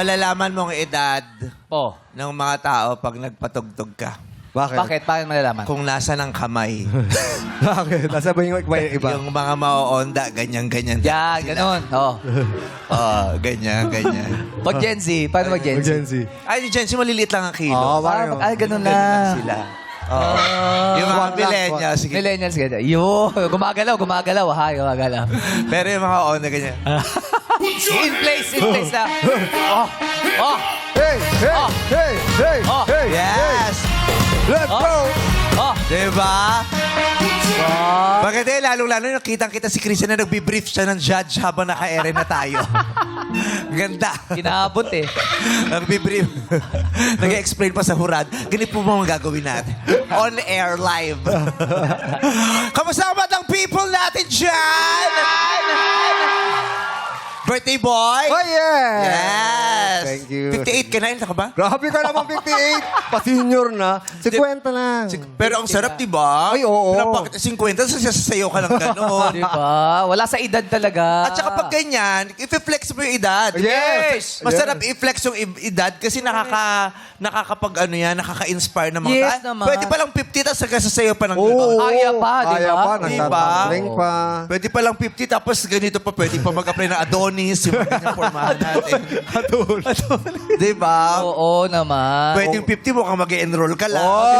Malalaman mo ang edad Oh. ng mga tao pag nagpatugtog ka. Bakit? Bakit? Bakit malalaman? Kung nasa ng kamay. Bakit? Nasa ba yung iba? Yung mga mao-onda, ganyan-ganyan. Yan, ganun. Oh. Ganyan. Pag Gen Z, paano mag Gen Z? Gen Z. Ay, ni Jensi, maliliit lang ang kilo. Oo, Ah, ay, ganun Ganun lang lang. sila. Oo. Yung mga millennials, sige. Millennials, ganyan. Gumagalaw. Ha, gumagalaw. Pero yung mga onda, ganyan. in place na. Oh. Hey! Hey! Oh. Hey! Hey! Oh. Hey! Yes! Let's go! Oh. Diba? Oh. Maganda eh, lalong-lalo yung kitang-kita si Christian na nagbibrief siya ng judge habang naka-ere na tayo. Ganda. Kinabot eh. Nagbibrief. Nag-explain pa sa hurad. Ganito po mga gagawin natin. On air, live. Kamusta ba ang people natin dyan? Birthday boy? Oh, yeah! Yes! Thank you. 58 ka na, ka ba? Grabe ka naman, 58. Pa-senior na. 50 lang. Pero ang sarap, di ba? Ay, oo. Pinapakita 50, sasayaw ka ng gano'n. Diba? Wala sa edad talaga. At saka pag ganyan, i-flex mo yung edad. Yes! Masarap i-flex yung edad kasi nakaka-inspire ng mga Yes tao. naman. Pwede palang 50 tapos nagsasayaw pa ng Oo. gano'n. Aya pa, di ba? Aya pa. Di ba? Nagtatampling pa. Pwede palang 50 tapos ganito pa. Pwede pa mag-apply ng Adonis, yung mga ganyang formahan natin. Adonis. Di ba? Oo naman. Pwede yung 50 mo kang mag-enroll ka lang. Oh, Di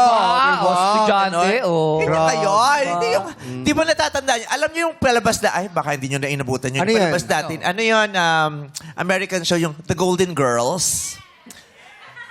ba? Estudyante, oh. Hindi Grabe. tayo. Hindi yung, di ba natatandaan niyo? Alam niyo yung palabas na, ay, baka hindi niyo na inabutan yung Ano yan? palabas natin. Ano yun? American show, yung The Golden Girls.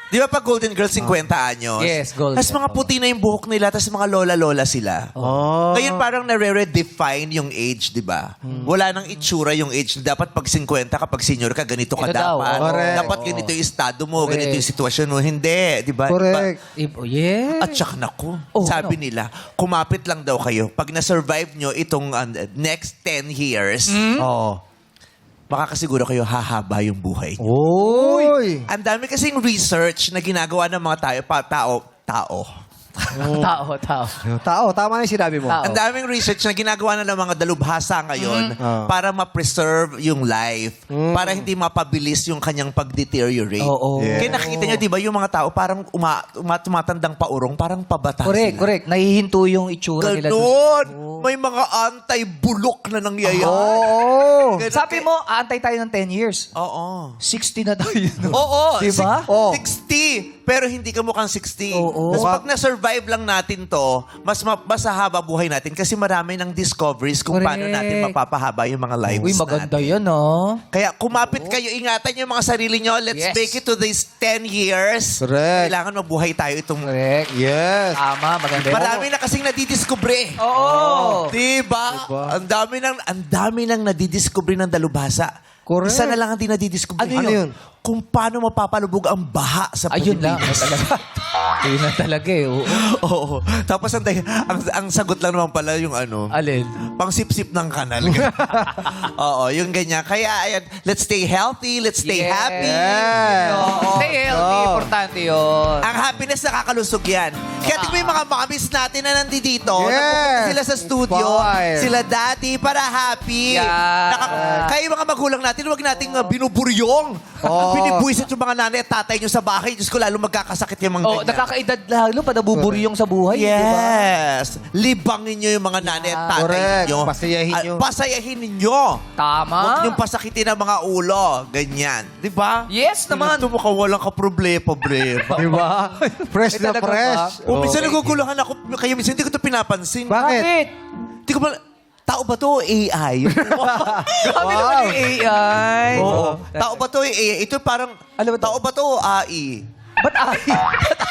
Di ba pag Golden Girls, 50 anyos? Yes, golden. Tapos mga puti na yung buhok nila, tapos mga lola-lola sila. Oh. Ngayon parang nare-redefine yung age, di ba? Wala nang itsura yung age. Dapat pag 50 ka, pag senior ka, ganito ka Ito daw, dapat. correct. Dapat ganito yung estado mo, Correct. ganito yung sitwasyon mo. Hindi, di ba? Correct. Yeah. At saka naku, Oh, sabi ano? nila, kumapit lang daw kayo. Pag na-survive nyo itong next 10 years, Oo. makakasiguro kayo hahaba yung buhay. Uy! Ang dami kasing research na ginagawa ng mga tao. Tao. Tao, tama na yung sinabi mo. Tao. Ang daming research na ginagawa na ng mga dalubhasa ngayon para ma-preserve yung life. Para hindi mapabilis yung kanyang pag-deteriorate. Oo. Yeah. Kaya nakikita nyo, di ba, yung mga tao parang tumatandang paurong, parang pabata Correct, sila. correct. Nahihinto yung itsura nila. Ganon! May mga anti-bulok na nangyayari. Oo. Ganon. Sabi mo, aantay tayo ng 10 years. Oo. 60 na tayo. No? Oo. Diba? Oh. 60. Pero hindi ka mukhang 60. Oo. Tapos pag na-survive lang natin to, mas haba buhay natin kasi marami ng discoveries kung paano Correct. natin mapapahaba yung mga lives Uy, maganda natin. yan, oh. Kaya kumapit kayo, ingatan yung mga sarili nyo. Let's Yes. make it to these 10 years. Correct. Kailangan mabuhay tayo itong... Correct. Yes. Tama, maganda yan. Marami na kasing nadidiskubre. Oo. Diba? Ang dami nang nadidiskubre ng dalubhasa. Correct. Isa na lang ang di nadidiskubre. Ano yun? Kung paano mapapalubog ang baha sa Ayun lang. Pilipinas. Ayun lang talaga eh. Oo. Oo. Tapos ang sagot lang naman pala yung ano, Alin? pang sip-sip ng kanal. Oo, yung ganyan. Kaya, ayan, let's stay healthy, let's stay Yes. happy. Oo. Stay healthy. Oo. Importante yun. Ang happiness nakakalusog yan. Kaya tingnan mo yung mga mamis natin na nandito. Yes. Nagpupunta sila sa studio. Inspire. Sila dati para happy. Yeah. Kaya yung mga magulang natin, huwag nating binuburyong. Oo. Binibuisit yung mga nanay at tatay nyo sa bahay. Diyos ko, lalo magkakasakit yung mga Oh, ganyan. nakakaedad lalo pa nabuburyong sa buhay. Diba? Yes. Libangin nyo yung mga nanay at tatay Correct. ninyo. Pasayahin nyo. Pasayahin ninyo. Tama. Huwag niyong pasakitin ang mga ulo. Ganyan. Di ba? Yes naman. Ito mukhang walang ka-problema. Di ba? Fresh na Talaga fresh. O, minsan Okay. naguguluhan ako. Kaya minsan hindi ko ito pinapansin. Bakit? Hindi ko tao ba to o AI? Grabe naman yung AI. Oo. Tao ba to o AI? Ito parang, tao ba to o AI? Ba't AI? Ba't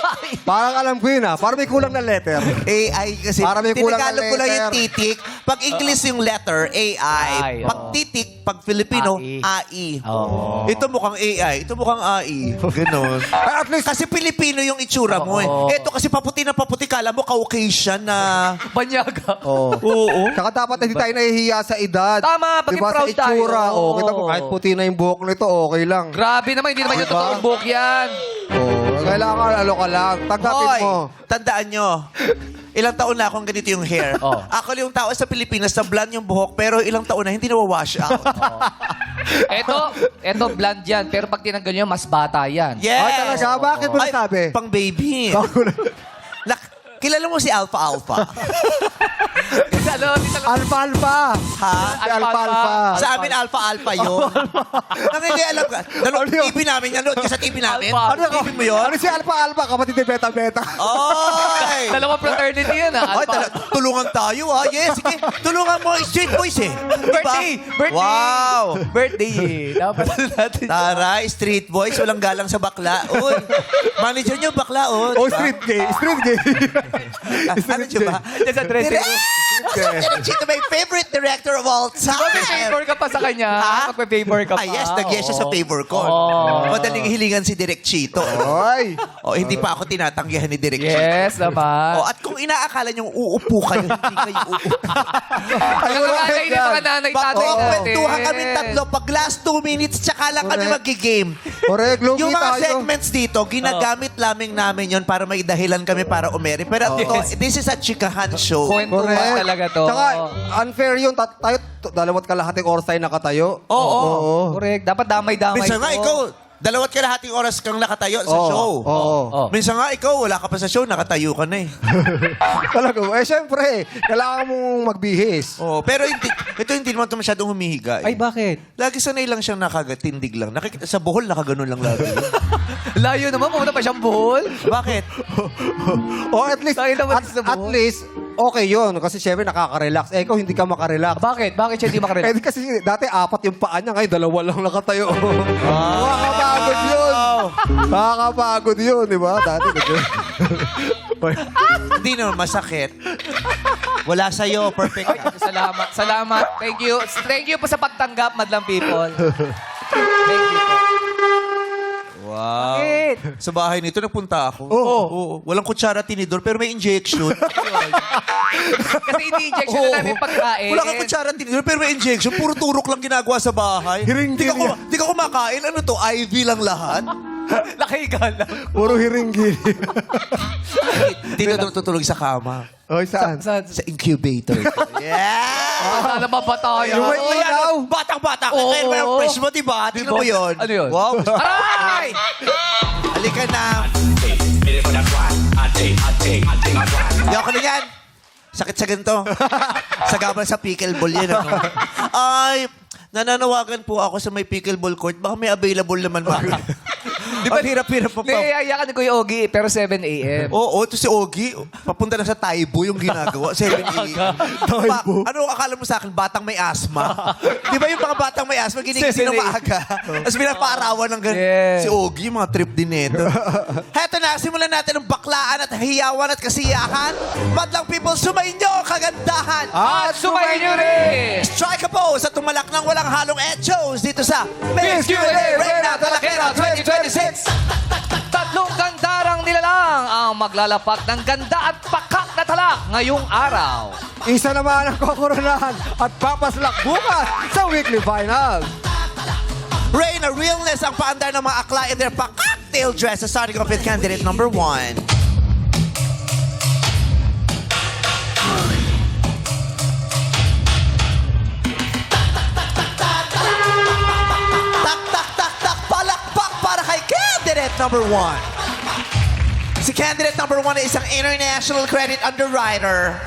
AI? Parang alam ko yun ah. Parang may kulang na letter. AI kasi. Para may kulang na Tinagalog ko lang yung letter. titik. Pag English yung letter, AI. AI, Pag oo. titik, pag Filipino, AI. AI. Oo. Ito mukhang AI. Ito mukhang AI. Ganon. At least, Kasi Pilipino yung itsura mo eh. Oo. Ito kasi paputi na paputi. Kala mo Caucasian na... Banyaga. Oo. Saka dapat hindi tayo nahihiya sa edad. Tama, paging diba, proud sa itsura. tayo. Oh, kita mo, kahit puti na yung buhok nito, okay lang. Grabe naman, hindi naman yung Diba? totoong buhok yan. Oh, kailangan ano ka lang. Tanggapin Hoy, mo. tandaan nyo. ilang taon na akong ganito yung hair. Oh. Actually, yung tao sa Pilipinas na blonde yung buhok, pero ilang taon na hindi nawawash out. Eto blonde yan. Pero pag tinanggal nyo, mas bata yan. Yes! Ay, talaga? Bakit mo Ay, nasabi? pang baby. Kilala mo si Alpha Alpha? Kasi ano, Alfa-alfa. Ha? Si Alfa-alfa. Sa amin, Alpha Alpha yun. Hindi alam ka. Nanood Ano yun? TV namin, nanood ka sa TV namin. Alpha. Ano TV mo yun? Ano si Alfa-alfa? Kapatid ni Beta-Beta. Oy! Dalawang fraternity yun, ha? Ay, tulungan tayo, ha? Yes, sige. Tulungan mo, Street Boys, eh. Birthday! Birthday! Wow! Birthday, eh. Dapat natin. Tara, Street Boys, walang galang sa bakla. Uy, manager nyo, bakla, oh. Oh, street gay. Street gay. Ano nyo ba? Diyan sa dressing room. Direk Chito, my favorite director of all time. Mag-favor ka pa sa kanya. Ha? Mag-favor ka pa. Ah, yes, nag-yes siya sa Oo. favor ko. Oo. Madaling hilingan si Direk Chito. Oy. O, hindi pa ako tinatanggihan ni Direk Chito. Yes, naman. O, at kung inaakala niyong uupo kayo, hindi kayo uupo. Ang mga nanay ni mga nanay tatay natin. Kwentuhan kami tatlo. Pag last 2 minutes, tsaka lang kami Correct. mag-game. Correct, lugi Yung mga tayo. segments dito, ginagamit lamang namin yon para may dahilan kami para umeri. Pero this is a chikahan show. Kwentuhan talaga to. Tsaka, unfair yun. Tayo, dalawat kalahating oras tayo nakatayo. Oo. Correct. Dapat damay-damay. Minsan nga, to. ikaw, dalawat kalahating oras kang nakatayo sa Oo, show. oo. Oh. Minsan nga, ikaw, wala ka pa sa show, nakatayo ka na eh. Talaga. Syempre, kailangan mong magbihis. Oh, pero ito hindi naman ito masyadong humihiga. Eh. Ay, bakit? Lagi sanay lang siyang nakagatindig lang. Sa buhol, nakaganon lang lagi. Layo naman. Pumunta pa siyang buhol. Bakit? O at least, Bakit naman sa at buhol? least, okay yun. Kasi syempre nakaka-relax. Eh, ikaw hindi ka makarelax. Bakit? Bakit siya hindi Eh, makarelax? di kasi dati 4 yung paa niya, ngayon 2 lang nakatayo. Nakakapagod yun. Nakakapagod yun, di ba? Dati Hindi naman masakit. Wala sa'yo. Perfect. Salamat. Salamat. Thank you. Thank you po sa pagtanggap, madlang people. Thank you po. Wow. Bakit? Sa bahay nito, nagpunta ako. Oo. Walang kutsara, tinidor, pero may injection. Kasi ini-injection na namin pagkain. Wala kang kutsara, tinidor, pero may injection. Puro turok lang ginagawa sa bahay. Hiringgil Di ka kumakain. Ano to? IV lang lahat? Nakahiga lang. Puro hiringgil. Dito natutulog sa kama. Oy, saan? Sa Sa incubator. Yeah! Sana ba ba tayo? Yung may Oh, yan, ilaw. Batang-bata. Oo. Kaya naman ang fresh mo, diba? Tingnan mo yun. Ano yun? Wow. Aray! Halika na. Yoko na yan. Sakit sa ganito. Sagabal sa pickleball yan. Ano? Ay, nananawagan po ako sa may pickleball court. Baka may available naman ba? Di ba hirap-hirap pa pa? Naiiyakan ni Kuya Ogie, pero 7 a.m. Oo, ito si Ogie. Papunta na sa Taibo yung ginagawa. 7 a.m. Taibo. Ano akala mo sa akin? Batang may asma. Di ba yung mga batang may asma, ginigising 7 ng maaga? Tapos pinapaarawan ng ganun. Yes. Si Ogie, mga trip din nito. Heto na, simulan natin ang baklaan at hiyawan at kasiyahan. Madlang people, sumayin nyo ang kagandahan. At sumayin nyo rin! Strike a pose at tumalak ng walang halong echos dito sa Miss Q&A Reina Talakera 2026. Tatlong gandarang nilalang ang maglalapat ng ganda at pakak na talak ngayong araw. Isa naman ang kukurunan at papaslak bukas sa weekly final. Reina Realness ang paandar ng mga akla in their pa-cocktail dresses. Starting off with candidate number 1. Tak, tak, tak, tak, palakpak para kay candidate number 1. Si candidate number 1 ay isang international credit underwriter.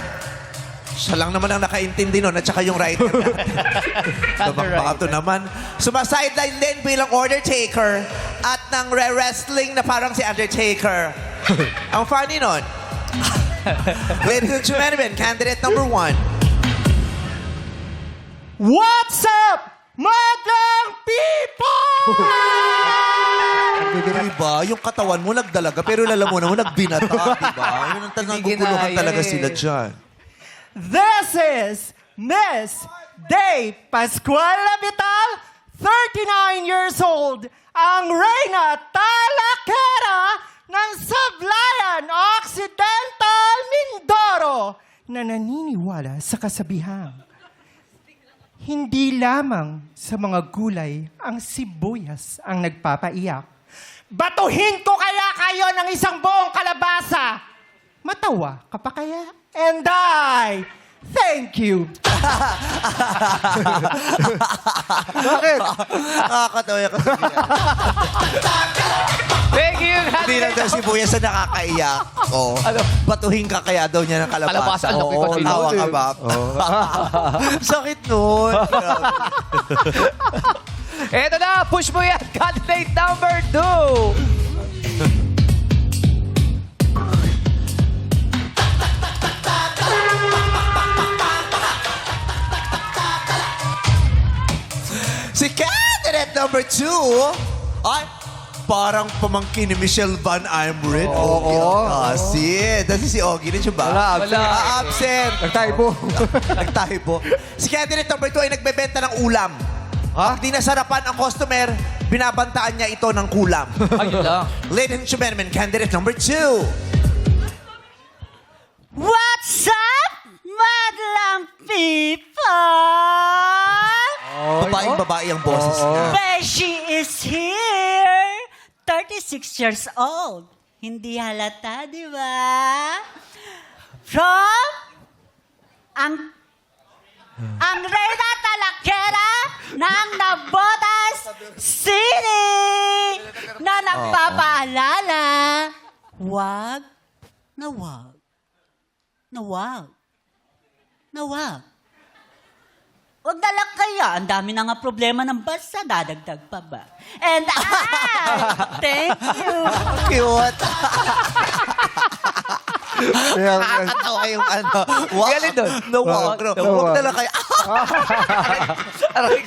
Siya lang naman ang nakaintindi nun at saka yung writer natin. Baka ito naman. Sumasideline din bilang order taker at nang wrestling na parang si Undertaker. Ang funny nun. Ladies and gentlemen, candidate number 1. What's up, madlang people? Diba? Yung katawan mo nagdalaga pero lalamunan mo nagbinata. Diba? Yun ang naguguluhan ginaya talaga eh. sila dyan. This is Miss Day Pascual Labital, 39 years old, ang Reyna Talakera ng Sablayan Occidental Mindoro na naniniwala sa kasabihang hindi lamang sa mga gulay ang sibuyas ang nagpapaiyak. Batuhin ko kaya kayo ng isang buong kalabasa. Matawa ka pa kaya? And I thank you. Bakit? Nakakatawa yung kasi. Thank you, Hindi lang daw si Buya sa nakakaiyak. Oh. Batuhin ka kaya daw niya ng kalabasan. Kalabasan, laki Oo, kasi tawa nun ka eh. ba? Sakit nun. Eto na, push mo yan. Candidate number 2. Si candidate number 2, ay, parang pamangkin ni Michelle Van Imrit. Oo. Kasi, dahil si Ogie rin siya ba? Wala, Absent. Nagtaipo. Nagtahibo. Si candidate number 2 ay nagbebenta ng ulam. Ha? Pag di nasarapan ang customer, binabantaan niya ito ng kulam. Ayun lang. Ladies and gentlemen, candidate number 2. What's up, madlang people? Babaeng-babae ang boses niya. Beshi is here. 36 years old. Hindi halata, di ba? From ang Reyna Talakera ng Nabotas City na nagpapaalala. Wag na wag. Na wag. Na wag. Huwag na lang kaya. Ang dami na nga problema ng bansa. Dadagdag pa ba? And thank you. Cute. Kaya, Nakakatawa yung ano. Wow. Galing doon. No, wag. No, No, wag wag. na lang kayo. Aray.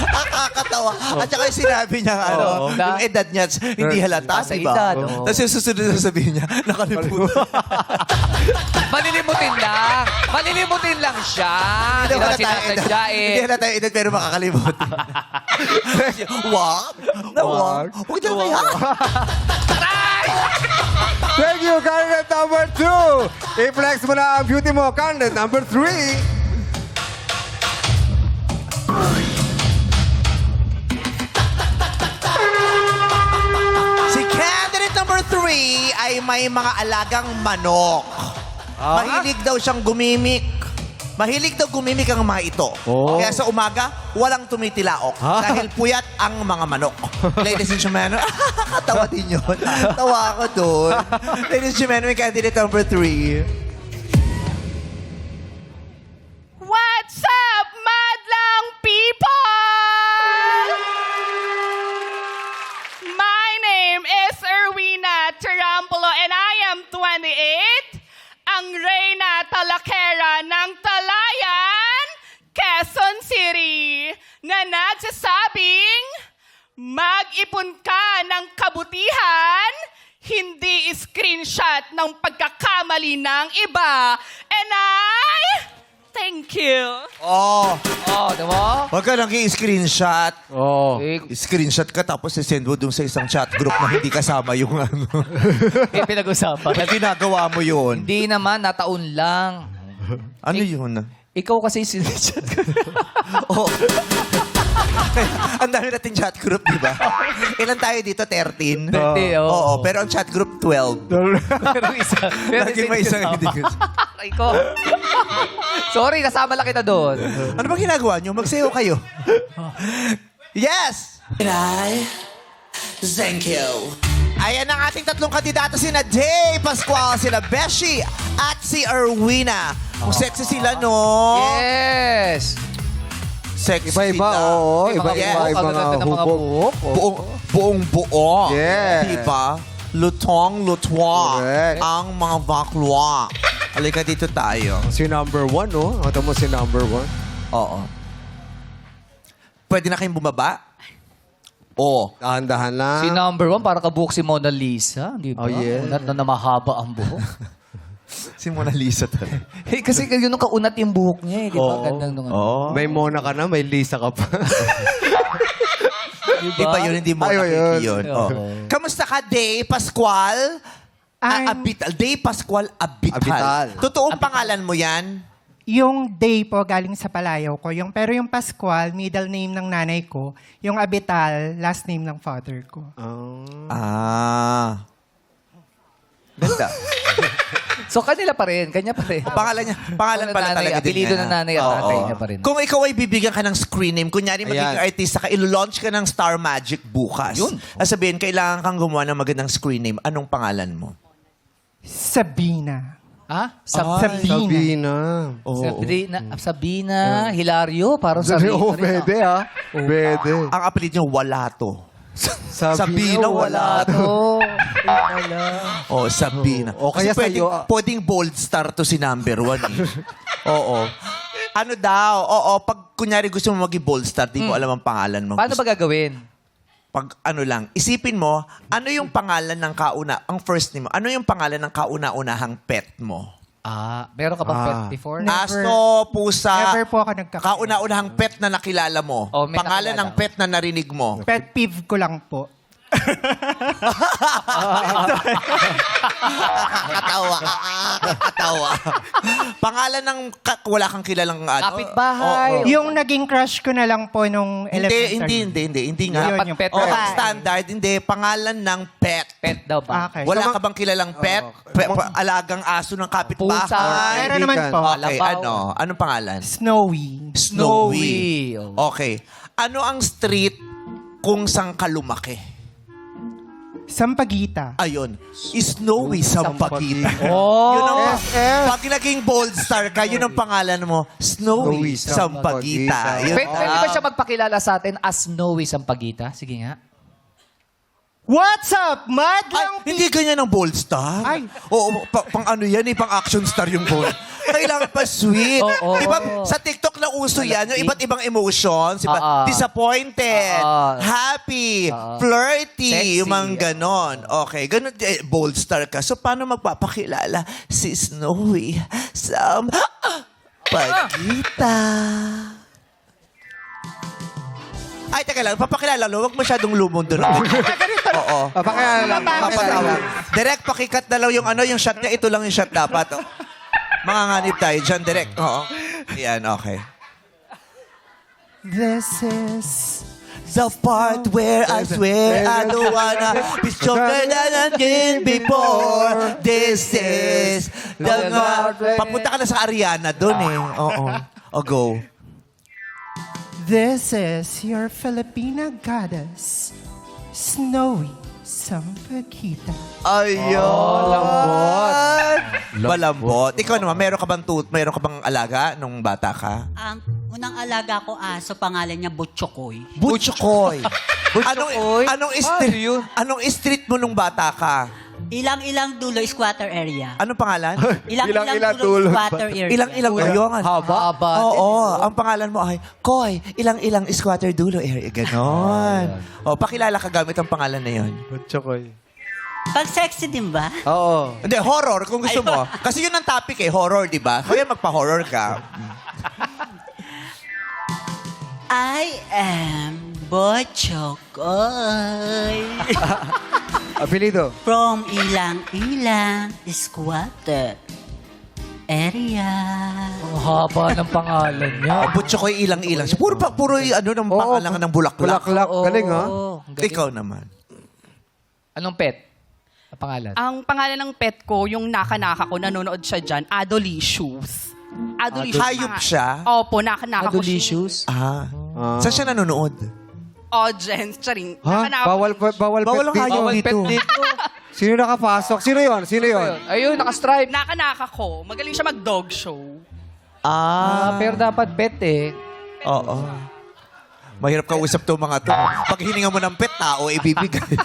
Nakakatawa. At saka yung sinabi niya, ano, Oo. yung edad niya, hindi halata, Sa di ba? edad, oo. Tapos yung susunod na sabihin niya, nakalimutan. Malilimutin lang. Malilimutin lang siya. Hindi Hindi na halata yung edad. sinasadya Hindi eh. halata yung edad, pero makakalimutan. Wag. Na wag. Huwag na kaya. thank you, candidate number 2. I-flex mo na ang beauty mo, candidate number 3. Si candidate number 3 ay may mga alagang manok. Mahilig daw siyang gumimik. Mahilig daw gumimik ang mga ito. Oh. Kaya sa umaga, walang tumitilaok. Dahil puyat ang mga manok. Ladies and gentlemen, katawa din yun. Tawa ako doon. Ladies and gentlemen, candidate number 3. What's up, madlang people? My name is Erwina Tarambulo and I am 28, ang Reyna Talakera ng Talayan, Quezon City, na nagsasabing mag-ipon ka ng kabutihan, hindi screenshot ng pagkakamali ng iba. And I thank you. Oh, Oh, di ba? wag ka nang i-screenshot. Oh. Eh, Screenshot ka tapos send mo dun sa isang chat group na hindi kasama yung ano. eh, pinag-usapan. na ginagawa mo yun. Hindi naman, nataon lang. Ano yun? Ikaw kasi sinachat ko. Oh. Ang dami nating chat group, di ba? Ilan tayo dito? 13? Oo, pero ang chat group 12. Pero isa. Pero Lagi may isang hindi kasama. Aray ko. Sorry, nasama lang kita doon. Ano bang ginagawa nyo? Magsayo kayo. Yes! Thank you. Ayan ang ating tatlong kandidato, sina Jay Pascual, sila Beshi, at si Erwina. Kung sexy sila, no? Yes! Sexy Iba-iba, sila. oo. May mga Iba-iba buhok, yung ang mga gaganda ng mga hubog. buhok. Buong buo. Yeah. Diba? Lutong, lutwa. Correct. Ang mga baklwa. Halika dito tayo. Si number 1, no? Ito mo si number 1. Oo. Pwede na kayong bumaba? Oo. Dahan-dahan lang. Si number 1, para kabuhok si Mona Lisa. Di ba? Oh, yeah. Unat na mahaba ang buhok. Si Mona Lisa talaga. Eh, kasi yun nung kaunat yung buhok niya eh. Di ba? Oo. Gandang nung ano. Oo. May Mona ka na, may Lisa ka pa. Di ba yun? Hindi mo Ay, nakiki yun. yun. Oo. Kamusta ka, Day Pascual? I'm- Abital. Day Pascual Abital. Abital. Totoong pangalan mo yan? Yung Day po galing sa palayaw ko. Pero yung Pascual, middle name ng nanay ko. Yung Abital, last name ng father ko. Ah. Ganda. So, kanila pa rin. Kanya pa rin. Pangalan pala nanay, talaga din apelido niya. ng nanay at Oo. tatay niya pa rin. Kung ikaw ay bibigyan ka ng screen name, kunyari magiging Ayan. artista ka, ilo-launch ka ng Star Magic bukas. Yun. Sabihin, kailangan kang gumawa ng magandang screen name. Anong pangalan mo? Sabina. Ha? Sabina. Sabina, Hilario, parang Sabina. Oo, rin, pwede ah. Pwede. Ang apelido niya, Walato. Sabina, wala to. Oh, Sabina. O, kaya Kasi sa'yo, pwedeng bold star to si number 1 eh. Oo. Ano daw? Oo, pag kunyari gusto mo maging bold star, di mo alam ang pangalan mo. Paano ba gagawin? Pag ano lang, isipin mo, ano yung pangalan ng ang first name mo, ano yung pangalan ng kauna-unahang pet mo? Meron ka bang pet before? Never. Aso, pusa, Never po ako kauna-unahang pet na nakilala mo. Oh, may Pangalan nakilala. ng pet na narinig mo. Pet peeve ko lang po. Katawa. Pangalan ng wala kang kilalang Kapitbahay. Oo. Yung naging crush ko na lang po nung elementary. Hindi nga. Yun, yung pet. Oh, pet. standard, hindi. Pangalan ng pet. Pet daw ba? Okay. Wala ka bang kilalang pet? Alagang aso ng kapitbahay? Pusa. Meron naman po. Okay, Labaw. Anong pangalan? Snowy. Snowy. Okay. Ano ang street kung saan ka lumaki? Sampaguita. Ayun. Snowy Sampaguita. Oh. Yun ang, SF. pag naging bold star ka, yun ang pangalan mo. Snowy Snowy Sampaguita. Sampaguita. Yun. Pwede ba siya magpakilala sa atin as Snowy Sampaguita? Sige nga. What's up, Ay, madlang hindi ganyan ang bold star. Ay. Oo, pang ano yan eh, pang action star yung bold. Kailangan pa sweet. Oo. Di ba, sa TikTok na uso yan, yung iba't ibang emotions. Diba? Oo. Disappointed, Oo. happy, Oo. flirty, Sexy. yung mga ganon. Okay, ganon, bold star ka. So, paano magpapakilala si Snowy Sampaguita? Ay, teka lang, papakilala lo, huwag masyadong lumon doon. Oo. Pakilala lang. Pakilala lang. Direct, pakikat na lang yung shot niya. Ito lang yung shot dapat. Oh. Mga nganib tayo dyan, direct. Oo. Ayan, okay. This is The part where I swear I don't wanna be stronger than I've been before. This is the papunta ka na sa Ariana doon eh. Oo. O, go. This is your Filipina goddess, Snowy Sampaguita. Ayun. Lambot. Malambot. Ikaw naman, meron ka bang alaga nung bata ka? Ang unang alaga ko aso, pangalan niya Butchokoy. Butchokoy. Butchokoy? Anong street mo nung bata ka? Ilang-ilang dulo, squatter area. Anong pangalan? Ilang-ilang dulo, squatter area. Ilang-ilang ayun. Haba. Oo, ang pangalan mo ay Koy, ilang-ilang squatter dulo area. Ganon. O, pakilala ka gamit ang pangalan na yun. Chokoy. Pag sexy din ba? Oo. Hindi, horror kung gusto mo. Kasi yun ang topic eh, horror, di ba? Kaya magpa-horror ka. I am Butchokoy. Apelido. From ilang-ilang squatter area. Ang haba ng pangalan niya. Butcho ko ilang-ilang. Puro ng pangalan ng bulaklak. Bulaklak. Galing ha? Ang galing. Ikaw naman. Anong pet? Ang pangalan? Ang pangalan ng pet ko, yung naka-naka ko, nanonood siya dyan, Adolicious. Hayop siya? Opo, naka-naka ko siya. Adolicious? Saan siya nanonood? Audience, charing. Ha? Naka-naka ko Bawal Bawal ang pet dito. hayop Bawal dito. pet dito. Sino nakapasok? Sino yon? Ayun, naka-stripe. Naka-naka ko. Magaling siya mag-dog show. Pero dapat pet eh. Oo. Mahirap kausap to mga to. Pag hininga mo ng pet, tao ibibigay.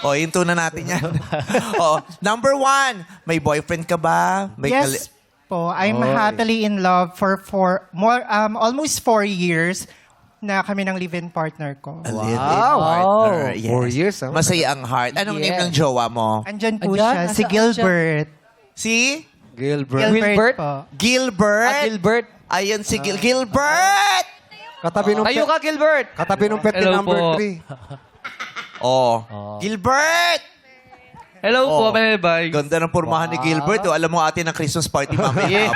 O, hinto na natin yan. O, number 1, may boyfriend ka ba? May Yes po, I'm happily in love for almost 4 years na kami ng live-in partner ko. live-in Wow. partner. Yes. 4 years, ha? Masaya ang heart. Anong name Yes. ng jowa mo? Andyan po Andyan, siya, si nasaan Gilbert. Si Gilbert. Wilbert? po. Gilbert. Gilbert. Ayan si Gilbert! Katabi nung Tayo ka, Gilbert. Katabi nung pet ni Hello number po. 3. Oh. Gilbert! Hello po, bye-bye. Ganda ng pormahan ni Gilbert. Oh. Alam mo atin ang Christmas party mamaya.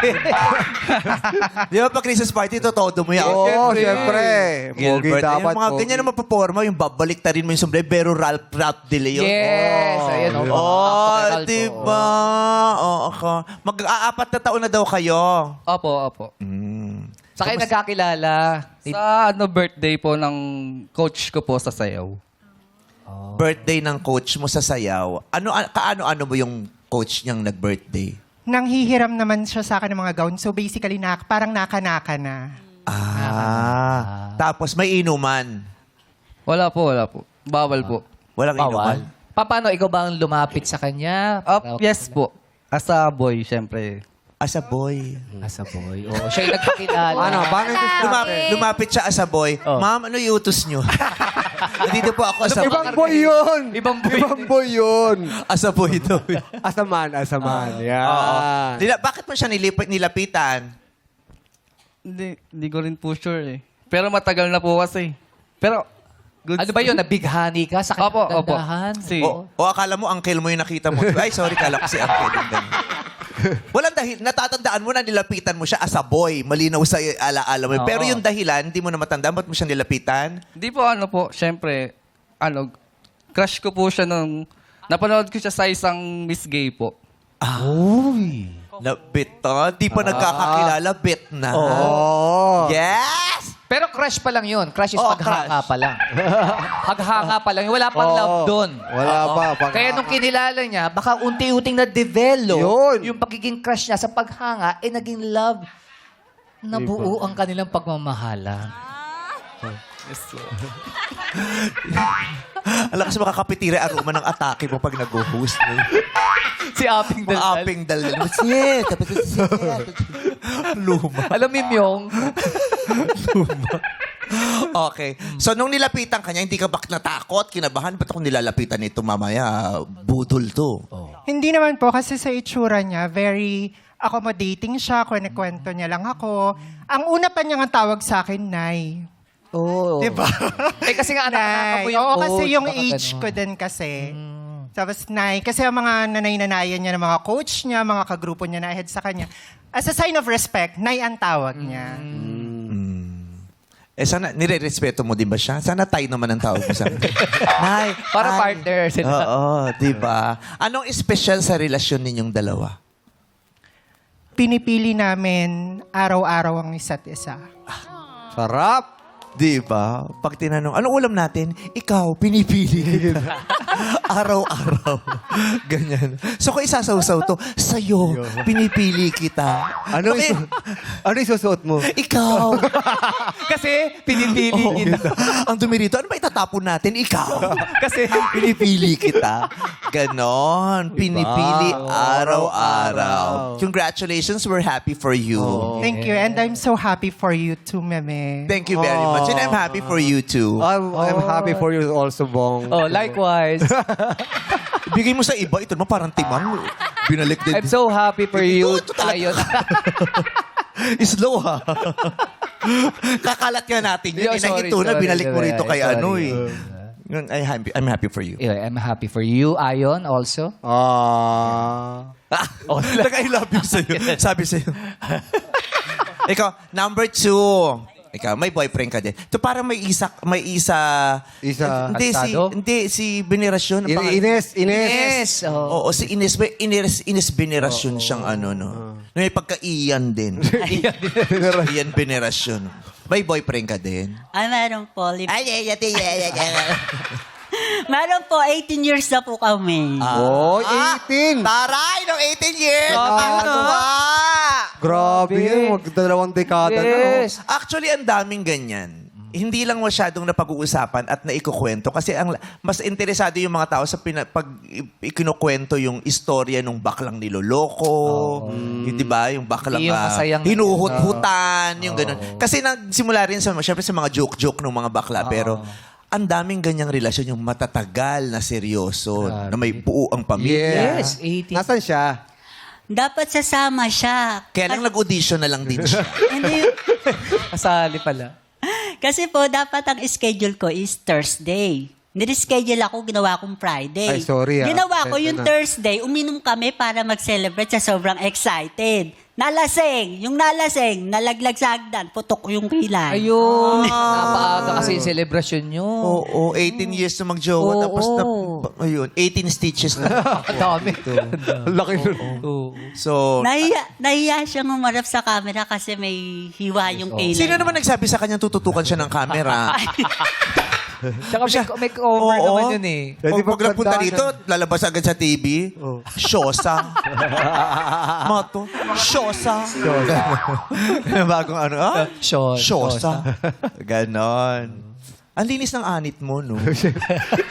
Di ba pag Christmas party, todo mo yan. Oo, syempre. Pogi Gilbert. dapat. Yung mga pogi. ganyan naman paporma, yung babalik ta rin mo yung sombrero, Ralph De Leon. Yes! Ayan, oh. Oh, Pakakal po. diba? Oo, ako. Mag-aapat na taon na daw kayo. Opo. Sa kayo nagkakilala. Sa birthday po ng coach ko po sa sayaw. Birthday ng coach mo sa sayaw. Kaano-ano mo yung coach niyang nag-birthday? Nanghihiram naman siya sa akin ng mga gown. So basically, parang naka-naka na. Tapos may inuman. Wala po. Bawal po. Walang inuman. Paano, ikaw ba ang lumapit sa kanya? Yes po. As a boy, syempre. As a boy. As a boy. Oo, siya yung nagkakilala. Paano yung Lumapit siya as a boy. Ma'am, ano iutos niyo? Nandito po ako as a Ibang boy yun. Ibang boy. Ibang boy yun. As a boy daw. As a man. Yan. Oo. Bakit mo siya nilapitan? Hindi ko rin po sure eh. Pero matagal na po kasi. Pero, good. Ano ba yun? Nabighani ka sa Opo. kagandahan? O akala mo uncle mo yung nakita mo. Ay, sorry, kala ko si uncle. Yung ganun. Walang dahil. Natatandaan mo na nilapitan mo siya as a boy. Malinaw sa alaala mo. Pero yung dahilan, hindi mo na matandaan. Ba't mo siya nilapitan? Hindi po syempre, crush ko po siya nung, napanood ko siya sa isang Miss Gay po. Bit na. Di pa nagkakakilala, bit na. Oo. Yes! Pero crush pa lang yun. Crush is Oo, paghanga crush. pa lang. Paghanga pa lang. Wala pang Oo. love doon. Wala pa. Kaya nung kinilala niya, baka unti-unting na-develop Yun. yung pagiging crush niya sa paghanga, naging love. Nabuo ang kanilang pagmamahalan. Alam kasi makakapitira aroma ng atake mo pag nag-host. Si Aping Mga Daldal. aping dal. Yes, tapos luma. Alam mo yung Okay. So, nung nilapitan ka niya, hindi ka ba natakot? Kinabahan? Ba't ako nilalapitan nito mamaya? Budol to. Hindi naman po kasi sa itsura niya, very accommodating siya. Kwento niya lang ako. Ang una pa niyang tawag sa akin, Nay. Oh. Diba? Kasi nga anak mo yung Oo, kasi coach, yung baka age ganun. ko din kasi. Tapos, Nay. Kasi ang mga nanay-nanayan niya ng mga coach niya, mga kagrupo niya na ahead sa kanya. As a sign of respect, Nay ang tawag niya. Sana, nire-respeto mo din ba siya? Sana tayo naman ang tawag mo sa akin. Nay. Para Nay. partner sila. Oo, di ba? Anong special sa relasyon ninyong dalawa? Pinipili namin araw-araw ang isa't isa. Sarap. Di ba? Pag tinanong, anong ulam natin? Ikaw, pinipili kita. Araw-araw. Ganyan. So kung isasawsaw to, sa'yo, pinipili kita. Ano Okay. ano isusuot mo? Ikaw. Kasi pinipili Oo. kita. Ang dumi rito, ano ba itatapon natin? Ikaw. Kasi Pinipili kita. Ganon. Pinipili araw-araw. Congratulations. We're happy for you. Thank you. And I'm so happy for you too, Meme. Thank you very much. And I'm happy for you too. I'm happy for you also, Bong. Oh, likewise. Bigay mo sa iba. Ito naman parang timang. Binalik din. I'm so happy for you. Ito talaga. Ayun. Slow ha. Kakalat nga natin yun. Yo, Inang sorry, ito na, sorry, binalik mo sorry. rito kay Sorry. ano eh. I'm happy for you. Yeah, I'm happy for you, Ayon, also. I love you sa'yo. Sabi sa'yo. Ikaw, number 2. Ikaw, may boyfriend ka din. Ito parang may isa. Hindi, Kalsado? si Venerasyon. Ang pangalan? Ines. Oh. Oo, si Ines. May Ines Venerasyon siyang ano, no? May pagka-Ian din. Ian Venerasyon. May boyfriend ka din? Ay, meron po. Meron po, 18 years na po kami. Oh, 18. Taray, no 18 years! Ano ba? Grabe yun. Magdalawang dekada na. Yes. Actually, ang daming ganyan. Hindi lang masyadong napag-uusapan at naikukwento kasi mas interesado yung mga tao sa pag ikinukwento yung istorya nung baklang niloloko, yung, di ba? Yung baklang Yung masayang- hinuhut-hutan, yung ganun. Kasi nagsimula rin syempre sa mga joke-joke ng mga bakla, pero ang daming ganyang relasyon, yung matatagal na seryoso, na may buo ang pamilya. Yes, 18. Nasaan siya? Dapat sasama siya. Kaya lang nag-audition na lang din siya. Hindi, Kasali pala. kasi po, dapat ang schedule ko is Thursday. Nireschedule ako, ginawa kong Friday. Ay, sorry, Ginawa ko Pasensya yung na. Thursday, uminom kami para mag-celebrate sa sobrang excited. Yung nalasing, nalaglag sa hagdan, putok yung kilay. Ayun. Napaaga kasi yung celebration nyo. Oo, 18 years na magjowa. Oo. Tapos ayun, 18 stitches na. Ang dami. Ang laki nun. So, Nahiya siyang umarap sa camera kasi may hiwa yung kilay. sino naman nagsabi sa kanyang tututukan siya ng camera? Tsaka may cover Oo. naman yun eh. Pwede Pag nagpunta magtandaan dito, lalabas agad sa TV. Shosa. Mato. Shosa. Bagong ano, ah? Shosa. Ganon. Ang linis ng anit mo, no?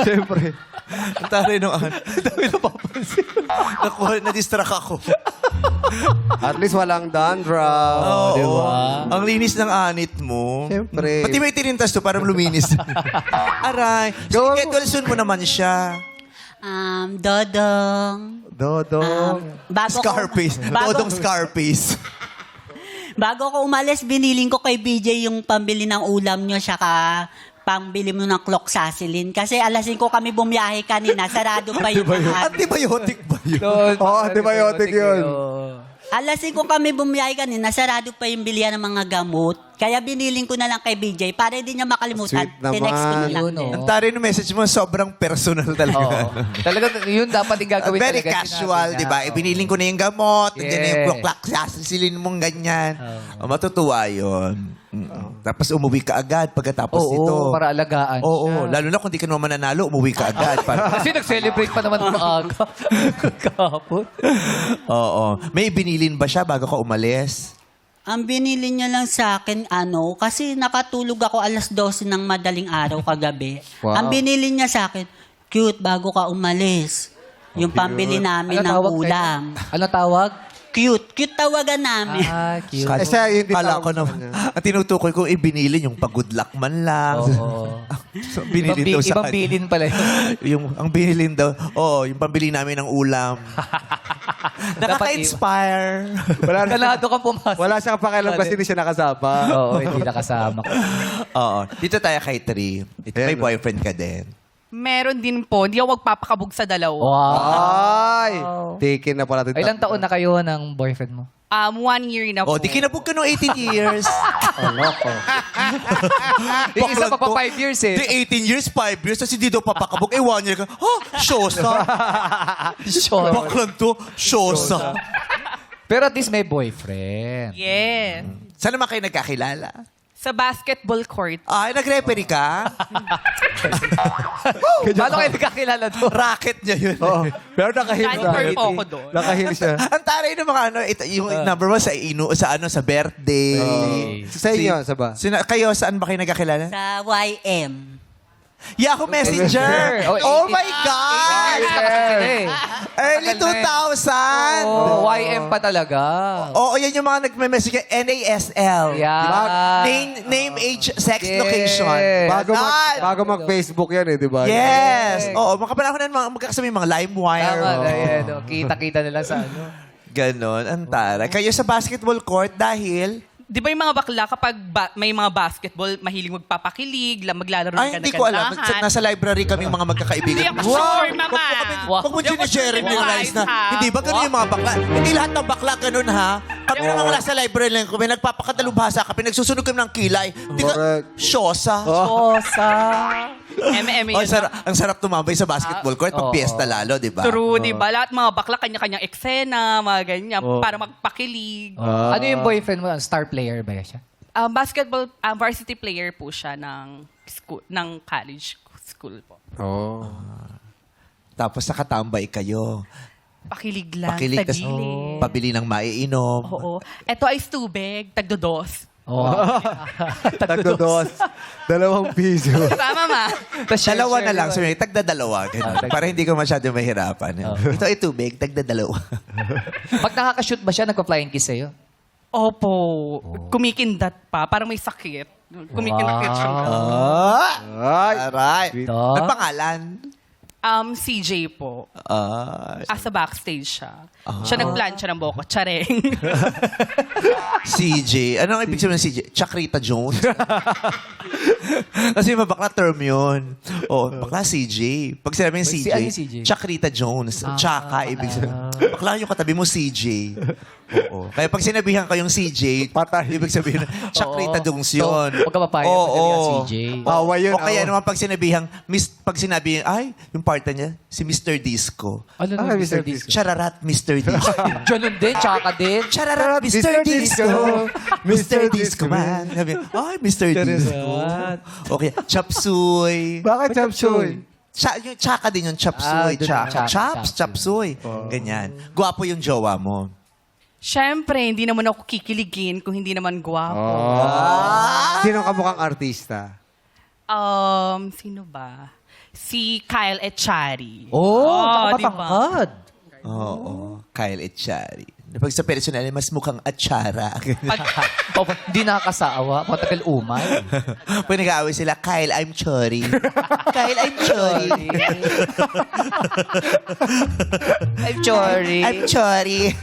Siyempre. Ang taray ng anit. Ang dami napapansin. Na-distract ako. At least walang dandruff. Oo. Di ba? Ang linis ng anit mo. Siyempre. Pati may tinintas to para luminis. Aray. Gawa mo. Schedule soon mo naman siya. Dodong. Dodong. Bago Scarface. Todong Scarface. Bago ko umalis, biniling ko kay BJ yung pambili ng ulam nyo, saka pambili mo ng clock sasilin. Kasi alasin ko kami bumiyahe kanina, sarado pa yung mga... Antibiotic ba yun? Oo, antibiotic yun. Alasin ko kami bumiyahe kanina, sarado pa yung bilihan ng mga gamot. Kaya biniling ko na lang kay BJ para hindi niya makalimutan. Sweet naman. Tinext ko na lang Yun, din. oh. Ang taray ng message mo, sobrang personal talaga. Oo. Talaga, yun dapat yung gagawin Very talaga. casual, Sinabi di ba? na, Ibiniling ko na yung gamot, nandiyan na yung Yeah. clock, sasilin mong ganyan. Matutuwa yun. Tapos umuwi ka agad pagkatapos Oo, nito. para alagaan Oo, siya. lalo na kung di ka naman mananalo, umuwi ka agad. Kasi nag-celebrate pa naman maaga. Kahapon. Oo. May binilin ba siya bago ka umalis? Ang binili niya lang sa akin, kasi nakatulog ako alas 12 ng madaling araw kagabi. Wow. Ang binili niya sa akin, cute, bago ka umalis. Yung pambili namin ng ulam. Ano tawag? Cute. Cute tawagan namin. Ah, cute. Eh, siya, yun din Kala tawag ko sa naman. kanya. Ang tinutukoy ko, ibinilin yung pag-good luck man lang. Oo. So, binilin daw sa Ibang kanya. bilin pala yun. Ang binilin daw, yung pambili namin ng ulam. Nakaka-inspire. Wala, Kanado kang pumasok. wala siyang pakialam kasi hindi siya nakasama. Oo, hindi nakasama ko. Oo. Dito tayo kay Tri. May Ayan, boyfriend ka din. Meron din po. Hindi ako magpapakabog sa dalawa. Wow. Ay! Taken na pala. Ilang taon na kayo ng boyfriend mo? 1 year na po. Di kinabog ka no 18 years. Yung isa pa 5 years eh. Di 18 years, 5 years, tapos hindi daw papakabog. 1 year ka. Shosa. Sure. Baklan to. Shosa. Pero at least may boyfriend. Yes. Saan naman kayo nagkakilala? Sa basketball court. Ay, nag-referee ka? Paano kayo nagkakilala doon? Racket niya yun. Oo. Pero nakahil Janitor siya. po ako doon. Nakahil siya. Ang taray ng mga yung number one sa birthday. Sa inyo, sa ba? Kayo, saan ba kayo nagkakilala? Sa YM. Yahoo Messenger! Oh my God! Early 2000! Oh, YM pa talaga. Oo, yan yung mga nagme-message kay NASL. Yeah. Diba? Name, age, sex, Yes. location. Bago mag-Facebook yan eh, di ba? Yes! Oo, makapanahon na magkakasama yung mga LimeWire. Tama na Oo. yan. oh. Kita-kita nila sa ano. Ganon, ang taray. Kayo sa basketball court dahil... Di ba yung mga bakla, kapag may mga basketball, mahiling magpapakilig, maglalaro ng Ay, hindi ko alam. gandahan. Nasa library kaming mga Hindi magkakaibigan. ako sure, mama. Huwag mo Hindi ako Jeremy sure, realize na, ha? hindi ba ganun yung mga bakla? Hindi lahat ng bakla ganun, ha? Kami na nga nasa library lang kami, nagpapakadalubhasa kami, nagsusunog kami ng kilay. Hindi ka, Correct. Shosa. Osa. MM Oh, yun. ang sarap tumambay sa basketball court pag Oo. piyesta lalo, di ba? True, di ba? Lahat mga bakla, kanya-kanyang eksena, mga ganyan, para magpakilig. Ano yung boyfriend mo? Star player ba siya? Basketball, varsity player po siya ng school, ng college school po. Oh. Tapos nakatambay kayo. Pakilig lang Pakilig, sa tas gilid. pabili ng maiinom. Oo. Ito ay tubig, tagdodos. Oh. Tagdodos. 2 piso. Tama, ma? Dalawa na lang. Sabi, tagdadalawa. Ganun. Para hindi ka masyado mahirapan. Oh. Ito ay tubig, tagdadalawa. Pag nakaka-shoot ba siya, nagpa-flying kiss sa'yo? Opo. Kumikindat pa. Parang may sakit. Kumikindat siya. Ay! Aray. Ah. Ang pangalan? CJ po. Ay. Asa backstage siya. Siya nagplancha ng boko. Chareng. CJ. Ano ang ibig sabihin ng CJ? Chakrita Jones? Kasi mabakla term yun. Bakla CJ. Pag sinabi yung CJ, ano yung CJ? Chakrita Jones. Tsaka, ibig sabihin. Bakla yung katabi mo, CJ. Oo. Kaya pag sinabihan ko yung CJ, Patay. ibig sabihin, Chakrita Jones So, yun. huwag ka papayag pag sinabihan CJ. Awa yun. O kaya awa. naman pag sinabihan, pag sinabi, ay, yung partner niya, si Mr. Disco. Ano Ah, na, Mr. Mr. Disco? Chararat, Mr. Disco. Ganun din, tsaka din. Chararat, Mr. Disco. Mr. Disco man. Sabi, ay, Mr. Disco. Okay, chop suey. Bakit chop suey? Yung tsaka din yung chop suey. doon Tsaka. yung tsaka. Chop suey. Ganyan. Gwapo yung jowa mo. Siyempre, hindi naman ako kikiligin kung hindi naman gwapo. Sino ka mukhang artista? Sino ba? Si Kyle Echari. Oh, diba? nakapatangkad. Oo. Kyle Echari. Pag sa personal, mas mukhang atsara. Oh, hindi nakakasawa. Matagal umay. Pag nag-aaway sila, Kyle, I'm sorry. Kyle, I'm sorry. I'm sorry. I'm sorry.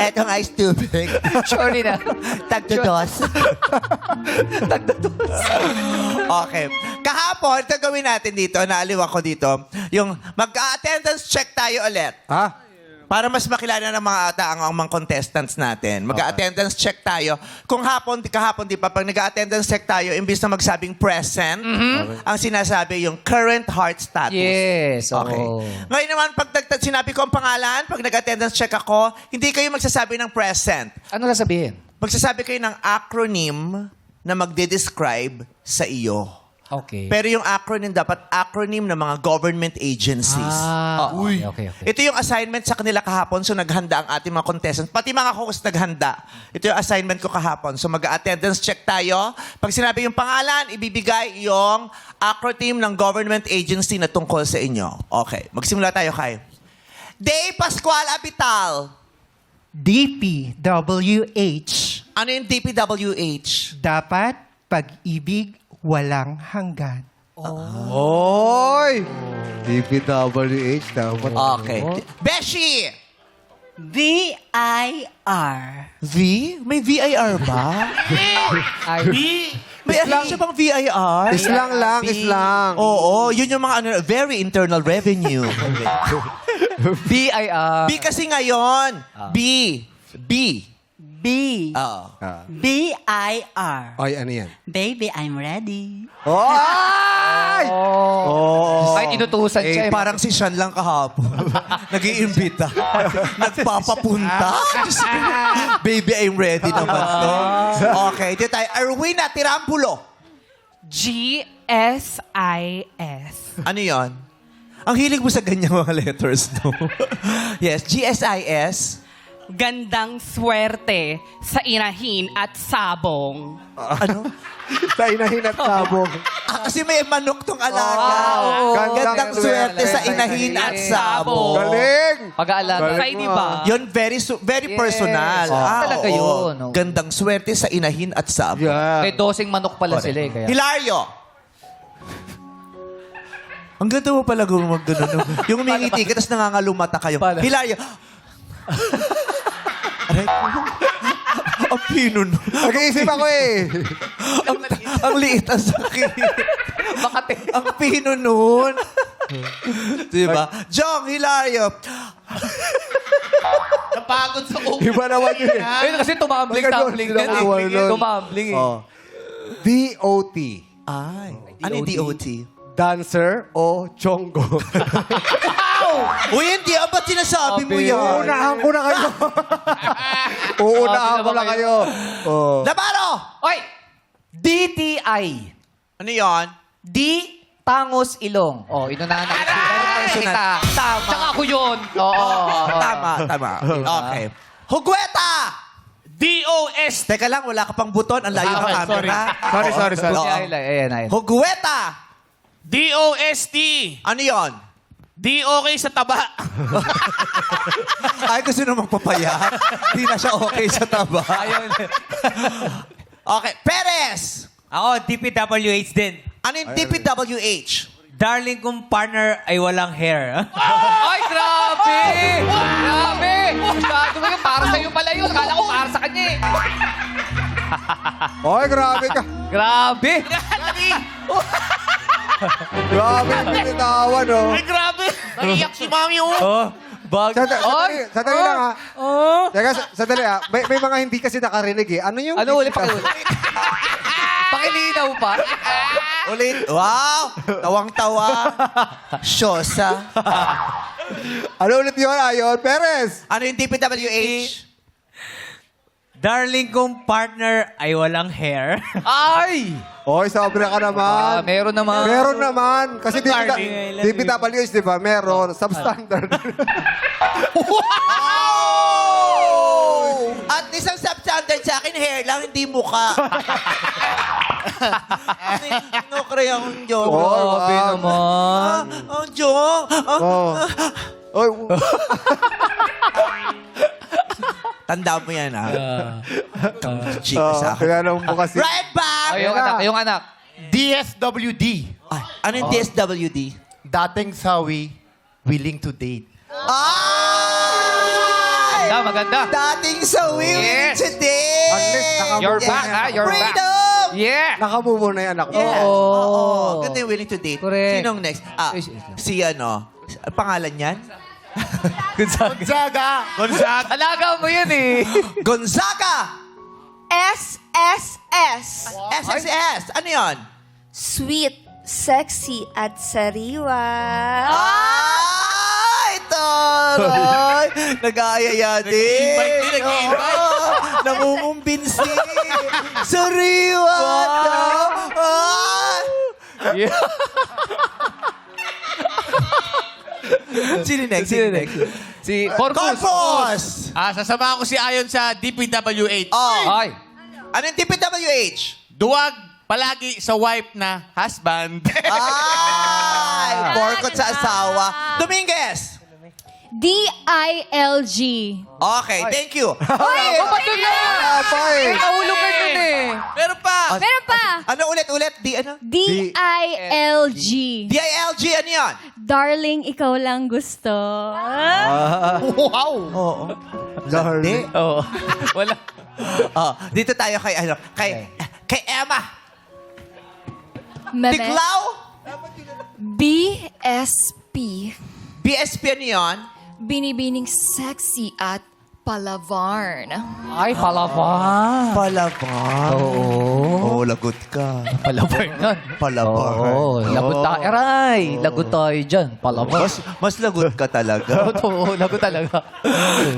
Etong ice tubig. Sorry na. Tagdodos. Okay. Kahapon, ito gawin natin dito, naaliw ako dito, yung mag-attendance check tayo ulit. Ha? Para mas makilala ng mga ang mga contestants natin. Mag-attendance check tayo. Kung kahapon, di pa, pag nag-attendance check tayo, imbis na magsabing present, ang sinasabi yung current heart status. Yes. Okay. oo. Ngayon naman, pag sinabi ko ang pangalan, pag nag-attendance check ako, hindi kayo magsasabi ng present. Ano sasabihin? Magsasabi kayo ng acronym na magde-describe sa iyo. Okay. Pero yung acronym, dapat acronym ng mga government agencies. Okay. Ito yung assignment sa kanila kahapon. So, naghanda ang ating mga contestants. Pati mga host naghanda. Ito yung assignment ko kahapon. So, mag-attendance check tayo. Pag sinabi yung pangalan, ibibigay yung acronym ng government agency na tungkol sa inyo. Okay. Magsimula tayo kay Day Pascual Abital. DPWH. Ano yung DPWH? Dapat pag-ibig walang hanggan. Oy! DPWH dapat. Okay. Beshi! VIR. V? May VIR ba? May alam siya bang VIR? Islang lang, islang. Oo, yun yung mga very internal revenue. BIR. B kasi ngayon. B. B. Oo. BIR. Oy, ano yan? Baby, I'm ready. Oy! Kahit inutusan siya. Parang si Sean lang kahapon. Nag-iimbita. Nagpapapunta. Diyos ko. Baby, I'm ready naman to. Okay, dito tayo. Erwina Tirampulo. GSIS. Ano yon? Ang hilig mo sa ganyang mga letters, no? Yes, GSIS. Gandang swerte sa inahin at sabong. Ano? Sa inahin at sabong. Kasi may manok tong alaga. Gandang swerte sa inahin at sabong. Galing! Pag-aalaga. Say, di ba? Yun, very personal. Talaga oo. yun, oo. Gandang swerte sa inahin at sabong. Yeah. May dosing manok pala sila eh. Kaya. Hilario! Ang ganda mo pala gumagano. Yung umingiti ka, tapos nangangalumata kayo. Paano? Hilario! Aray ko. Ang pino nun. Nag-iisip ako eh. Ang liit, ang sakit. Makati. Ang pino nun. Diba? Jong, Hilario. Napagod sa ulo. Iba naman yun eh. Ayun kasi tumambling-tumbling Maganda, yan eh. sila kuha nun. Tumambling eh. Oh. DOT. Ay. Ano yung DOT? Dancer o chongo? Uy, hindi. Ba't sinasabi mo yan? Uunahan ko na kayo. Uunahan ko na kayo. Oh. Labaro! Oy! DTI. Ano yon? D. Tangos Ilong. Oh, inunahan na kita. Tama. Tsaka ako yun. Oo. Tama. Okay. Hugweta! DOS! Teka lang, wala ka pang buton. Ang layo ng camera. Sorry. Oo. Ayan. Hugweta! DOST. Ano yon? Di okay sa taba. Ay, gusto na magpapayat. Hindi na siya okay sa taba. Okay. Perez! Ako, DPWH din. Ano yung DPWH? Darling kong partner ay walang hair. Ay, grabe! Grabe! Masyado mo yun. Para sa'yo pala yun. Akala ko para sa kanya eh. Oy, grabe ka. Grabe! Grabe yung binitawan, oh. Ay, grabe. Naiyak si Mami, oh. Oh, bag. Sandali lang, ha. Teka, sandali, ha. May mga hindi kasi nakarinig, eh. Ano yung... Ano ulit? Pakilinaw pa? Ulit. Wow! Tawang-tawa. Shosa. Ano ulit yun, Ayon? Perez! Ano yung DPWH? Darling kong partner ay walang hair. Ay! Oy, sobra ka naman. Meron naman. Meron naman. Kasi Darling, I love you. DPWH, di ba? Meron. Substandard. Oh! At isang substandard sa akin, hair lang, hindi mukha. No, kaya akong joke. Grabe naman. Ang joke. Oh. Oy, Tanda mo yan, ha? Chika sa akin. kaya naman mo kasi. Right back! Ay, yung anak. DSWD. Ay, ano yung DSWD? Dating sawi, willing to date. Ay! Maganda. Dating sa Willing Yes. today! Unless nakamubo You're back, na. ha? You're back. Freedom! Yeah! Nakamubo na yung anak mo. Yeah. Oo. Oo. Ganda yung willing to date. Correct. Sinong next? Si ano? Pangalan yan? Gonzaga. Gonzaga. Alaga mo yan eh. Gonzaga! SSS. SSS. Ano yan? Sweet, sexy, at sariwa. Ay, taray! Nag-aayaya din. Nag-i-invite. Oo. Namumumbinsi. Sariwa daw. Ay! Sino next? Si Corpus. Corpus! Sasamahan ko si Ayon sa DPWH. Oh. Ay. Ano yung DPWH? Duwag palagi sa wife na husband. Ay! Porkot sa asawa. Dominguez! DILG. Okay, thank you. Ba't yun na? Apay. Nahulog ka dun eh. Meron pa. Meron pa. Ano ulit? Ano? DILG. DILG, ano yan? Darling, ikaw lang gusto. Wow! Oo. Darling. Oo. Wala. Oh, dito tayo kay ano, kay Emma. Meme. Tiklaw? BSP. BSP ano yan? Binibining sexy at palavarn. Ay, palaban. Palaban. Oo. Oo, lagot ka. Palaban yan. Palaban. Oo. Lagot tayo. Aray. Lagot tayo dyan. Palaban. Mas lagot ka talaga. Oo, lagot talaga.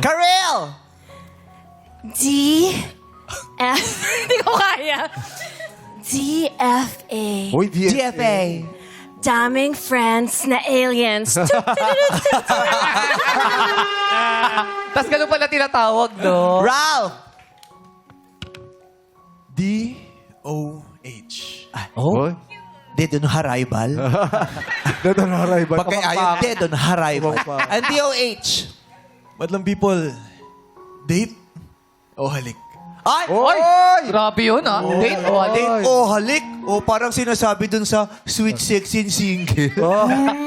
Karel! Hindi ko kaya. DFA. Uy, DFA. Daming friends na aliens. Tapos ganun pala tinatawag, no? Ralph! DOH. Oh? Dead on arrival. Dito na haray ba? Pag kay Ayon, dead on arrival. And DOH. Madlang people, date o halik? Ay! Oy! Grabe yun, ha? Date o halik? Date o halik. O parang sinasabi dun sa Sweet Sexy and Single.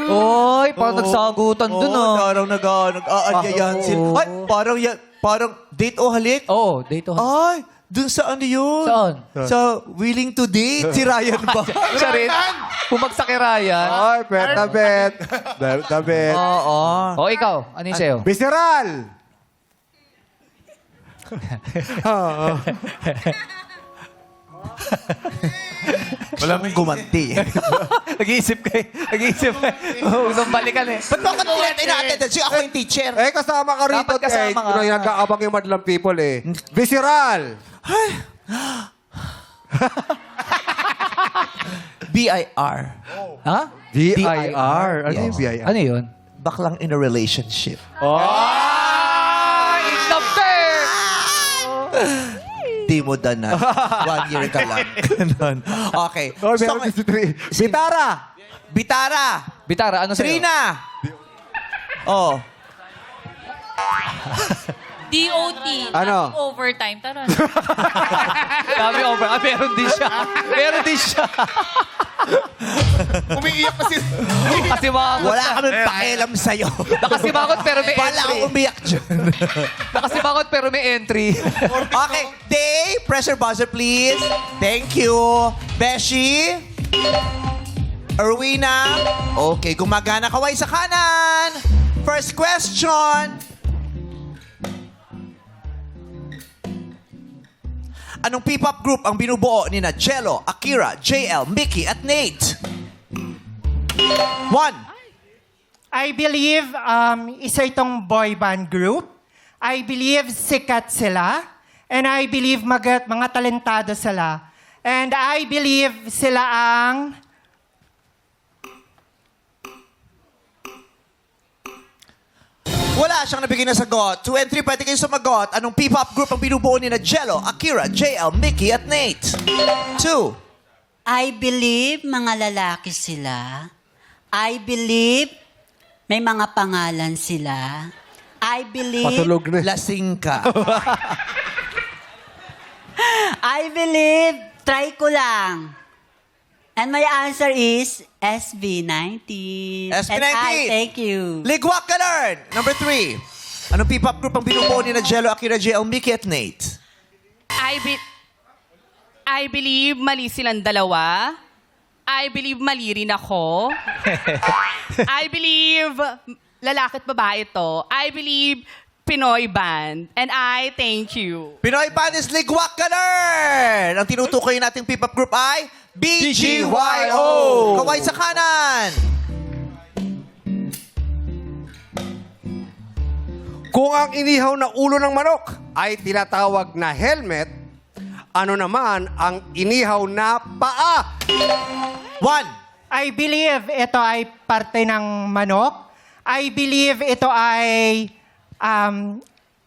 Oy, parang nagsagutan dun, Oo, ah. parang nag-aanyayahan sila. Ay, parang date o halik? Oo, date o halik. Ay, dun sa ano yun? Saan? Sa Willing to Date, si Ryan ba? Siya rin? Bumagsak kay Ryan? Ay, bet. Bet. Oo. O, ikaw. Ano yung sa'yo? Visceral! Wala mong gumanti. Nag-iisip kayo. Gusto balikan eh. Ba't bakit ina-attend? Siya ako yung teacher. Eh, kasama ka rito. Dapat kasama ka. Yung nag-aabang yung madlang people, eh. Visceral! BIR. Ha? V-I-R. Ano yung V-I-R? Ano yun? Baklang in a relationship. Ah! In love ka eh! Di mo danan. 1 year ka lang. Ganon. Okay. Oh, meron si Bitara! Bitara. Bitara, ano sa'yo? Trina. Oh. DOT. Ano? Overtime. Tara. Dami over. Ah, meron din siya. Umiiyak kasi. Nakasimangot. Wala kami pakialam sa'yo. Nakasimangot pero may Wala entry. akong umiyak dyan. Nakasimangot pero may entry. Okay, Day, press your buzzer, please. Thank you. Beshi? Erwina? Okay, gumagana. Kaway sa kanan. First question. Anong P-pop group ang binubuo ni na Jello, Akira, JL, Mickey at Nate? 1. I believe isa itong boy band group. I believe sikat sila. And I believe mga talentado sila. And I believe sila ang... Wala siyang nabigay na sagot. 2 and 3, pwede kayo sumagot. Anong P-pop group ang binubuo ni na Jello, Akira, JL, Mickey at Nate? 2. I believe mga lalaki sila. I believe may mga pangalan sila. I believe... Patulog na. Lasing ka. I believe, try ko lang. And my answer is SB19. SB19. And I thank you. Ligwak ka learn. Number 3. Anong P-pop group ang binubuo ni na Jello, Akira, JL, Mickey at Nate? I believe mali silang dalawa. I believe mali rin ako. I believe lalaki at babae to. I believe Pinoy band. And I thank you. Pinoy band is Ligwak ka learn. Ang tinutukoy nating P-pop group ay BGYO. Kaway sa kanan. Kung ang inihaw na ulo ng manok ay tinatawag na helmet, ano naman ang inihaw na paa? 1. I believe ito ay parte ng manok. I believe ito ay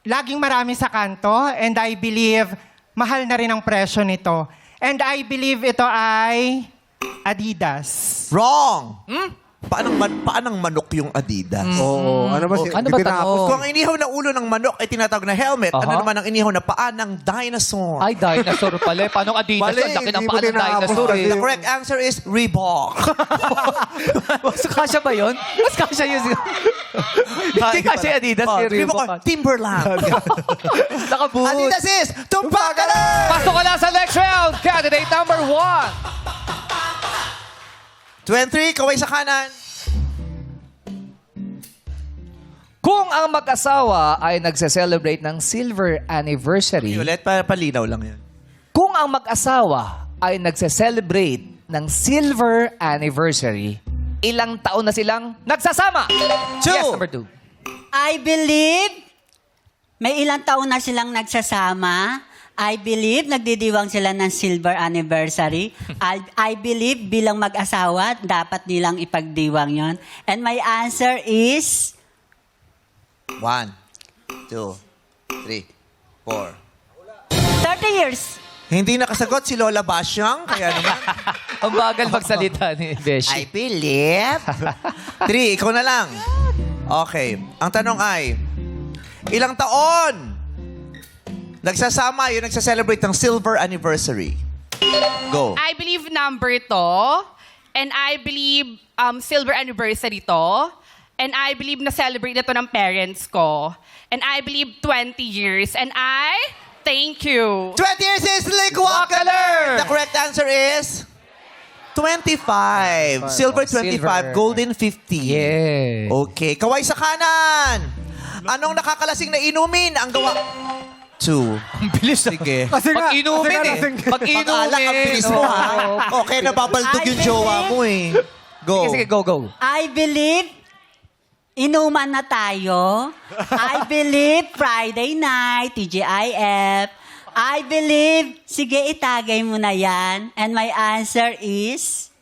laging marami sa kanto. And I believe mahal na rin ang presyo nito. And I believe ito ay Adidas. Wrong. Paanong manok yung Adidas? Oo. Ano ba? Ano ba tanong? Kung ang inihaw na ulo ng manok ay tinatawag na helmet, ano Aha. naman ang inihaw na paa ng dinosaur? Ay, dinosaur pala. Paano Adidas? Mali, Ang laki ng hindi mo paa ng tinapos dinosaur. kasi. The correct answer is Reebok. Mas kasya ba yun? Mas kasya yun. Hindi kasya Adidas. Oh, Yung Reebok Reebok. or Timberland. Nakaboot. Adidas is Tumpagalan! Pasok ka na sa next round. Candidate number 1. 2 and 3, kaway sa kanan. Kung ang mag-asawa ay nagse-celebrate ng silver anniversary, Ulit, palinaw lang yan. kung ang mag-asawa ay nagse-celebrate ng silver anniversary, ilang taon na silang nagsasama? 2. Yes, number 2. I believe may ilang taon na silang nagsasama. I believe nagdidiwang sila ng silver anniversary. I believe bilang mag-asawa, dapat nilang ipagdiwang yon. And my answer is 1, 2, 3, 4. 30 years. Hindi nakasagot si Lola Basyang, kaya naman. Ang bagal magsalita ni Beshi. I believe. 3, ikaw na lang. Okay. Ang tanong ay, ilang taon nagsasama yung nagsa-celebrate ng silver anniversary? Go. I believe number to. And I believe silver anniversary to. And I believe na-celebrate na to ng parents ko. And I believe 20 years. And I thank you. 20 years is Ligwakaler! The correct answer is 25. Silver 25, Silver. golden 50. Yeah. Okay. Kaway sa kanan. Anong nakakalasing na inumin ang gawa? 2. Ang bilis. Sige. Kasi nga, Pag-inumin kasi nga eh. lasing. Pag-inumin. Pag-alak ang bilis mo, ha? Okay, nababaldog yung jowa mo, eh. Go. Sige, sige, go, go. I believe inuman na tayo. I believe Friday night, TGIF. I believe, sige itagay mo na yan. And my answer is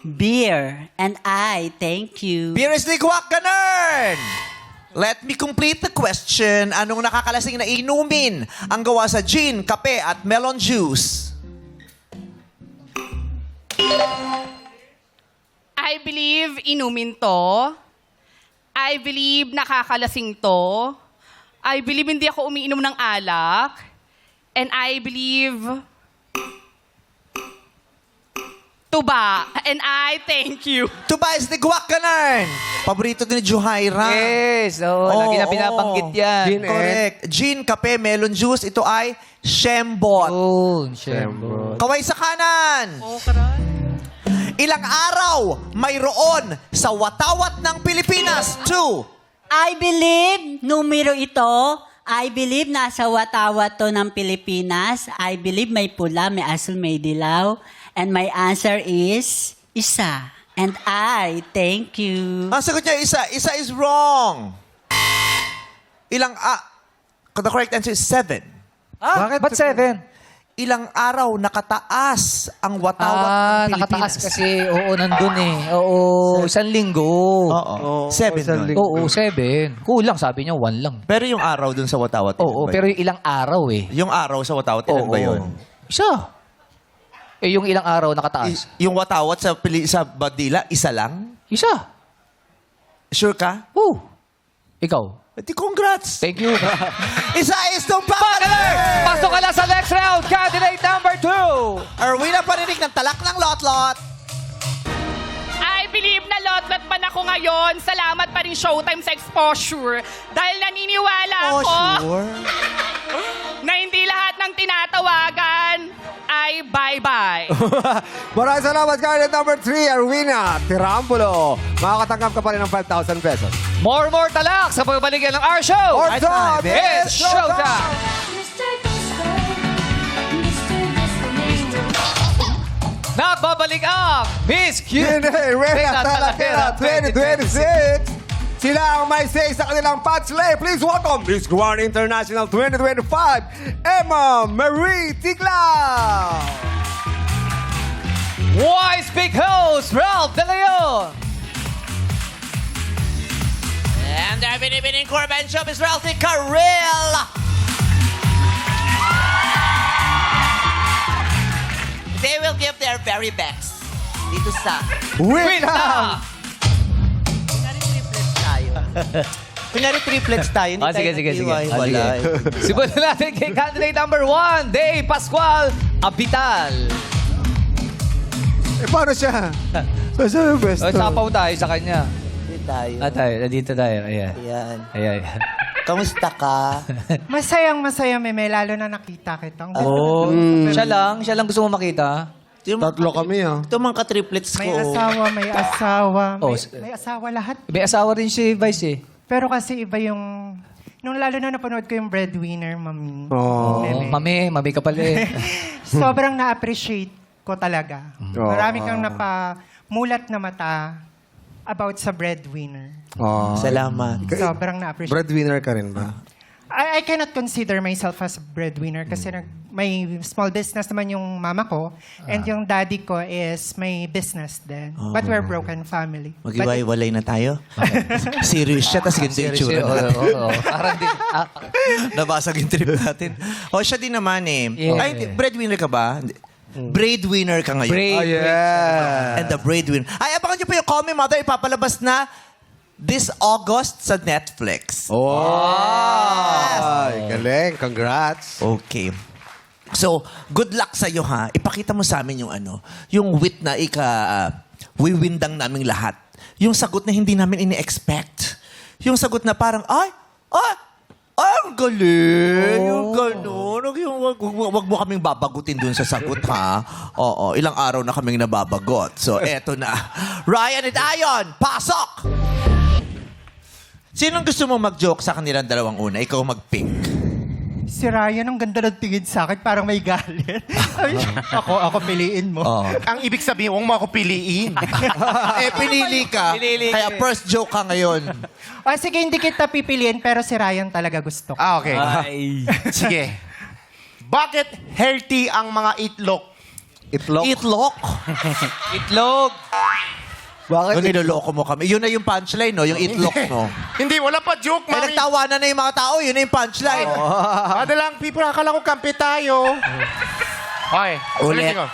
beer. And I thank you. Beer is Ligwak Ganern! Let me complete the question. Anong nakakalasing na inumin ang gawa sa gin, kape at melon juice? I believe inumin to. I believe nakakalasing to. I believe hindi ako umiinom ng alak. And I believe tuba. And I thank you. Tuba is the guwak ganun. Paborito din ni Juhaira. Yes, lagi na binabanggit yan. Gin Correct. Gin, kape, melon juice. Ito ay Shembot. Oh, syempre. Kaway sa kanan. Ilang araw mayroon sa watawat ng Pilipinas? 2. I believe, numero ito, I believe nasa watawat to ng Pilipinas. I believe may pula, may asul, may dilaw. And my answer is, isa. And I thank you. Ang sagot niya, isa. Isa is wrong. The correct answer is 7. Bakit? Ba't 7? Ilang araw nakataas ang watawat ng Pilipinas? Nakataas kasi, nandun eh. Oo, 1 linggo. Oo. 7 nun. Oo, 7. Kulang, sabi niya, 1 lang. Pero yung araw dun sa watawat. Oo, pero yung ilang araw eh. Yung araw sa watawat, ilan ba yun? Isa. Yung ilang araw nakataas. Yung watawat sa Badila, isa lang? Isa. Sure ka? Oo. Ikaw. Edi congrats! Thank you. Isa is tumbaler! Pasok ka lang sa next round. Candidate number 2. Erwina parinig ng talak ng lot-lot. I believe na lot-lot man ako ngayon. Salamat pa rin Showtime sa exposure. Dahil naniniwala ako na hindi lahat ng tinatawagan ay bye-bye. Maraming salamat, candidate number 3, Erwina Tirambulo. Makakatanggap ka pa rin ng 5,000 pesos. More talak sa pagbalikan ng our show. Our time It's showtime. Nagbabalik ang Miss Cute. Reyna Talakera 2026. Sila ang may say sa kanilang patslay. Please welcome Miss Grand International 2025, Emma Marie Tiglao. Wise Big Host, Ralph De Leon. And our binibining Corban Shop is Ralphie Carril. They will give their very best dito sa Wait lang! Kunyari triplets tayo. Hindi Sige. Wala. Simulan natin kay candidate number 1, Dave Pascual Abital. Paano siya? Saan siya yung best? Sapaw tayo sa kanya. tayo. Dito tayo. Ayan. Ayan. Kamusta ka? Masayang-masaya, Meme, lalo na nakita kita. Ang Oh, siya lang gusto mo makita. Tatlo kami, ah. Ito mga ka-triplets ko. may asawa. Oh, May asawa lahat. May asawa rin si Vice eh. Pero kasi iba yung... Nung lalo na napanood ko yung Breadwinner, Mami. Oh, mami ka pala eh. Sobrang na-appreciate ko talaga. Oh. Marami kang napamulat na mata about sa Breadwinner. Salamat. Sobrang na-appreciate. Breadwinner ka rin ba? I cannot consider myself as breadwinner kasi may small business naman yung mama ko and yung daddy ko is may business din. But we're broken family. Mag-iwalay na tayo? Serious siya, tapos ganito yung tsura natin. Oo. Parang din. Nabasag yung trip natin. Siya din naman eh. Yeah. Ay, breadwinner ka ba? Breadwinner ka ngayon. And the breadwinner. Ay, abangan niyo po yung Call Me Mother. Ipapalabas na this August sa Netflix. Ay, galing. Congrats. Okay. So, good luck sa iyo ha. Ipakita mo sa amin yung yung wit na wiwindang naming lahat. Yung sagot na hindi namin ini-expect. Yung sagot na parang, ang galing. Yung gano'n. Wag mo kaming babagutin dun sa sagot, ha? Oo, ilang araw na kaming nababagot. So, eto na. Ryan and Ayon, pasok! Sinong gusto mo mag-joke sa kanilang dalawang una? Ikaw mag-pick. Si Ryan, ang ganda ng tingin sa akin, parang may galit. ako piliin mo. Ang ibig sabihin, huwag mo ako piliin. Pinili ka. Kaya first joke ka ngayon. Sige, hindi kita pipiliin, pero si Ryan talaga gusto ko. Okay. Sige. Bakit healthy ang mga itlog? Itlog? Itlog. Bakit? Niloloko mo kami. Yun na yung punchline, no? Yung itlog, no? Hindi, wala pa joke, Ay, mami. nagtawanan na yung mga tao. Yun na yung punchline. Ano lang, people, akala ko kampi tayo. Okay. Ulit. ko.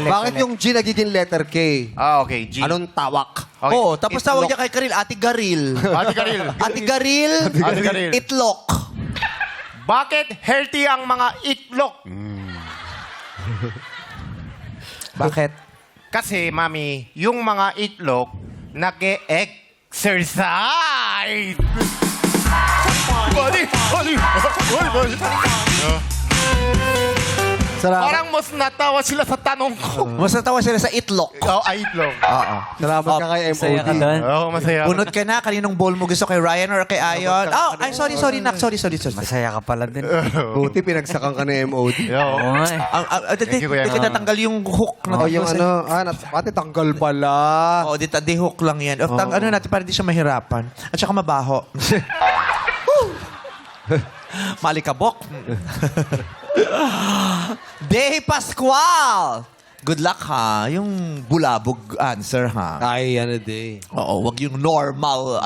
Bakit yung G nagiging letter K? Okay, G. Anong tawak? Okay. Oo, tapos tawag niya kay Karil, Ate Garil. Ate Karil. Ate Garil, Ate Garil. itlog. Bakit healthy ang mga itlog? Bakit? Kasi, mami, yung mga itlog, nag-e-exercise! Salamat. Parang mas natawa sila sa tanong ko. Mas natawa sila sa itlog. Oh, itlog. Oo. Salamat ka kay Saya ka MOD. doon. Oo, masaya. Bunot ka na. Kaninong bowl mo gusto? Kay Ryan or kay Ayon? Oh, ay, sorry, Nak. Sorry. Masaya ka pala din. Buti pinagsakan ka ni MOD. Oo. Oy. Hindi you, Kuya. tinatanggal yung hook. Oh, yung ano, pati tanggal pala. Oo, di hook lang yan. Ano natin, para di siya mahirapan. At saka mabaho. Malikabok. Dehi Pascual! Good luck ha. Yung bulabog answer ha. Ay, ano day. Oo, wag yung normal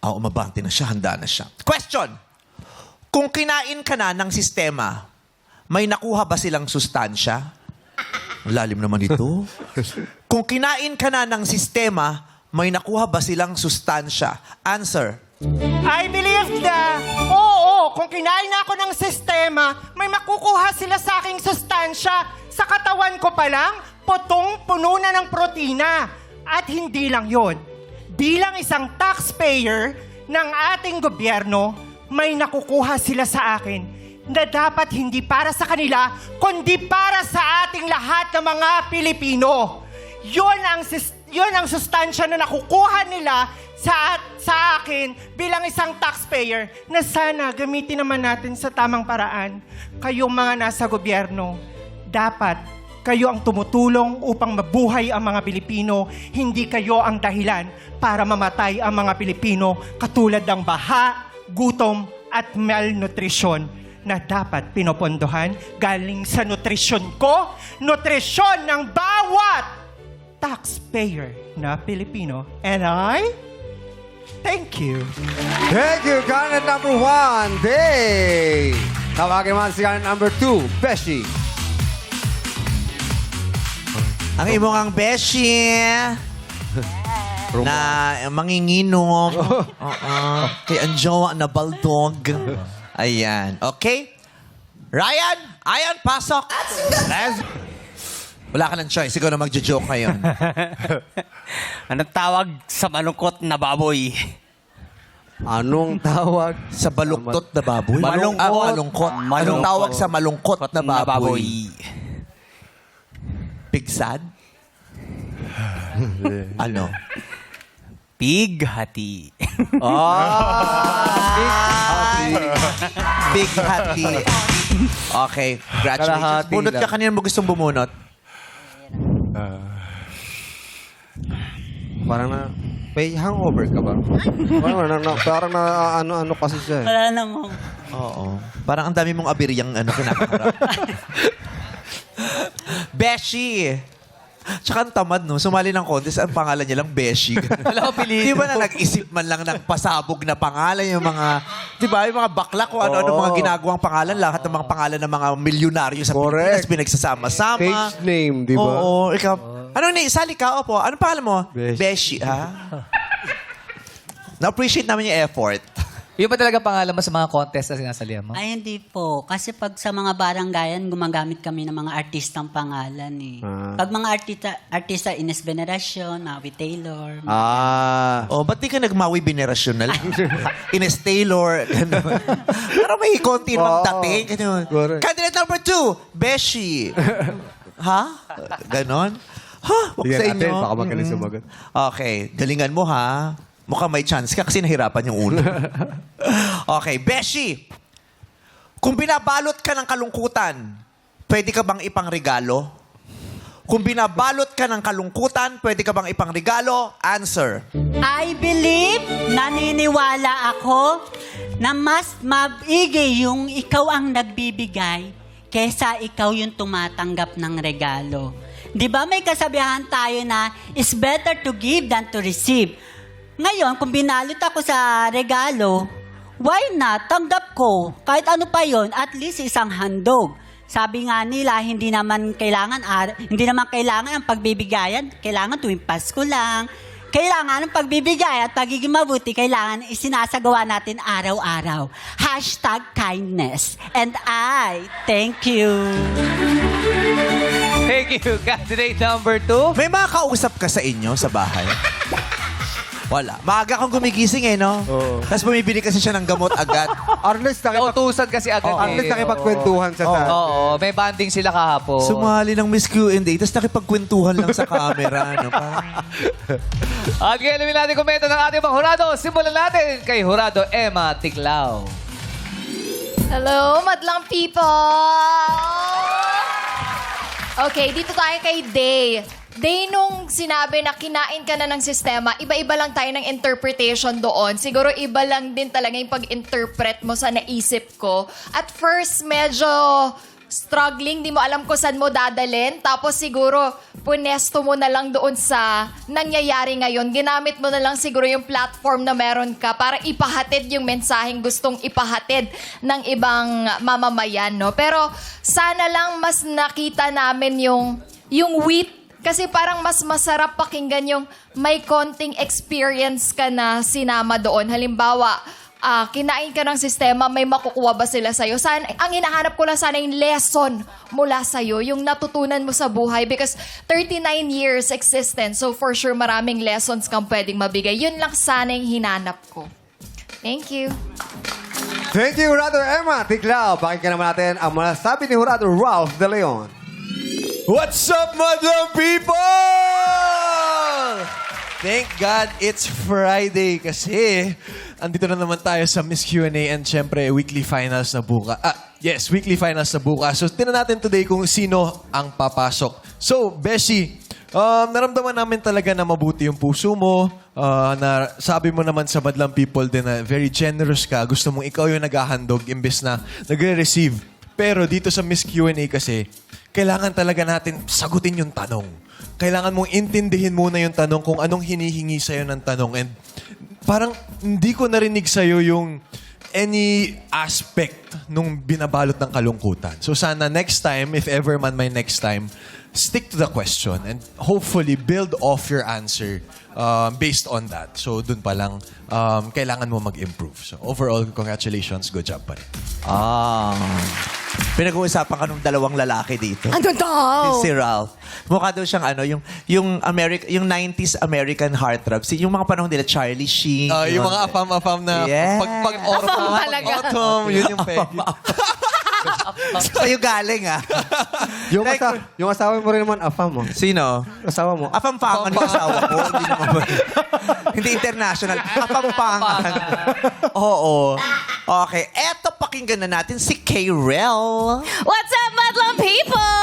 umabante na siya, handa na siya. Question! Kung kinain ka na ng sistema, may nakuha ba silang sustansya? Ang lalim naman ito. Kung kinain ka na ng sistema, may nakuha ba silang sustansya? Answer. I believe na, oo, kung kinain na ako ng sistema, may makukuha sila sa aking sustansya. Sa katawan ko pa lang, punong-puno na ng protina. At hindi lang yon. Bilang isang taxpayer ng ating gobyerno, may nakukuha sila sa akin na dapat hindi para sa kanila, kundi para sa ating lahat ng mga Pilipino. Yun ang sustansya na nakukuha nila sa akin bilang isang taxpayer na sana gamitin naman natin sa tamang paraan. Kayong mga nasa gobyerno, dapat kayo ang tumutulong upang mabuhay ang mga Pilipino. Hindi kayo ang dahilan para mamatay ang mga Pilipino katulad ng baha, gutom at malnutrisyon na dapat pinopondohan galing sa nutrisyon ko, nutrisyon ng bawat taxpayer na Pilipino. And I thank you. Thank you, candidate number 1, Day. Tawagin man si candidate number 2, Beshi. Ang imong ang beshi na manginginom. Kay ang jowa na baldog. Ayan. Okay? Ryan! Ayan, pasok! Wala ka ng choice. Ikaw na magjo-joke ngayon. Anong tawag sa malungkot na baboy? Anong tawag? Sa baluktot na baboy? Malungkot. Malungkot. Anong tawag sa malungkot na baboy? Pigsad? Ano? Pighati. Big hati. Okay. Congratulations. Kalahati Bunot ka lang. kanina mo gustong bumunot. Parang may hangover ka ba? Parang ano kasi siya. Wala namang. Oo. Parang ang dami mong abiryang kinakaharap. Beshi! Tsaka ang tamad, no? Sumali ng contest, ang pangalan niya lang Beshi. Wala ko piliin. Di ba na nag-isip man lang ng pasabog na pangalan yung mga, di ba, yung mga bakla kung ano-ano mga ginagawang pangalan, lahat ng mga pangalan ng mga milyonaryo sa Pilipinas, Correct. pinagsasama-sama. Page name, di ba? Oo, ikaw. Ano ni, sali ka, opo. Ano pangalan mo? Beshi. Beshi, ha? Na-appreciate namin yung effort. Yun ba talaga pangalan mo sa mga contest na sinasalihan mo? Ay, hindi po. Kasi pag sa mga baranggayan, gumagamit kami ng mga artistang pangalan eh. Pag mga artista, Ines Veneracion, Maui Taylor. Oh, ba't di ka nagmawi venerasyon na lang? Ines Taylor, gano'n. Pero may konti namang dating. Gano'n. Correct. Candidate number 2, Beshi. Ha? Ganon? Ha? Wag Sige sa natin, inyo. baka magaling sumagot. Okay, galingan mo ha. Mukhang may chance ka kasi nahirapan yung ulo. Okay, Beshi. Kung binabalot ka ng kalungkutan, pwede ka bang ipangregalo? Kung binabalot ka ng kalungkutan, pwede ka bang ipangregalo? Answer. I believe, naniniwala ako, na mas maigi yung ikaw ang nagbibigay kesa ikaw yung tumatanggap ng regalo. Di ba may kasabihan tayo na, it's better to give than to receive. Ngayon, kung binalot ako sa regalo, why not? Tanggap ko. Kahit ano pa yon, at least isang handog. Sabi nga nila, hindi naman kailangan ang pagbibigayan. Kailangan tuwing Pasko lang. Kailangan ang pagbibigay at pagiging mabuti, kailangan isinasagawa natin araw-araw. #kindness. And I thank you. Thank you, candidate number 2. May mga kausap ka sa inyo sa bahay? Wala. Maaga kang gumigising eh, no? Oo. Tapos bumibili kasi siya ng gamot agad. Arles, Nautusan kasi agad Arles, nakipagkwentuhan sa Oo, may banding sila kahapon. Sumali ng Miss Q&A, tapos nakipagkwentuhan lang sa camera. No? Parang... At ngayon namin natin komento ng ating mga hurado. Simulan natin kay Hurado Emma Tiglao. Hello, madlang people! Okay, dito tayo kay Day. Day, nung sinabi na kinain ka na ng sistema, iba-iba lang tayo ng interpretation doon. Siguro iba lang din talaga yung pag-interpret mo sa naisip ko. At first, medyo struggling, di mo alam kung saan mo dadalhin. Tapos siguro, punesto mo na lang doon sa nangyayari ngayon. Ginamit mo na lang siguro yung platform na meron ka para ipahatid yung mensaheng gustong ipahatid ng ibang mamamayan, no? Pero sana lang mas nakita namin yung wit. Kasi parang mas masarap pakinggan yung may konting experience ka na sinama doon. Halimbawa, kinain ka ng sistema, may makukuha ba sila sa'yo? Ang hinahanap ko lang sana yung lesson mula sa'yo, yung natutunan mo sa buhay. Because 39 years existence, so for sure maraming lessons kang pwedeng mabigay. Yun lang sana yung hinanap ko. Thank you. Thank you, Hurado Emma Tiglao. Pakinggan naman natin ang masasabi ni Hurado Ralph De Leon. What's up, madlang people? Thank God it's Friday kasi andito na naman tayo sa Miss Q&A and syempre weekly finals na bukas. Yes, weekly finals na bukas. So, tinan natin today kung sino ang papasok. So, Beshi, naramdaman namin talaga na mabuti yung puso mo. Na sabi mo naman sa madlang people din na very generous ka. Gusto mong ikaw yung naghahandog imbes na nagre-receive. Pero dito sa Miss Q&A kasi, kailangan talaga natin sagutin yung tanong. Kailangan mong intindihin muna yung tanong kung anong hinihingi sa'yo ng tanong. And parang hindi ko narinig sa'yo yung any aspect nung binabalot ng kalungkutan. So sana next time, if ever man may next time, stick to the question and hopefully build off your answer based on that. So dun pa lang, kailangan mo mag-improve. So overall, congratulations. Good job pa rin. Pinag-uusapan ka nung dalawang lalaki dito. Ano daw? Si Ralph. Mukha daw siyang yung 90s American heartthrob. Yung mga panahon nila, Charlie Sheen. Yung mga afam-afam na Yeah. Afam talaga. autumn, yun yung pegi. Sa'yo galing, Yung asawa mo rin naman, afam mo. Sino? Asawa mo. Afampangan yung asawa ko. Hindi naman hindi international. Afampangan. Oo. Okay. Eto, pakinggan na natin si K-Rel. What's up, madlang people?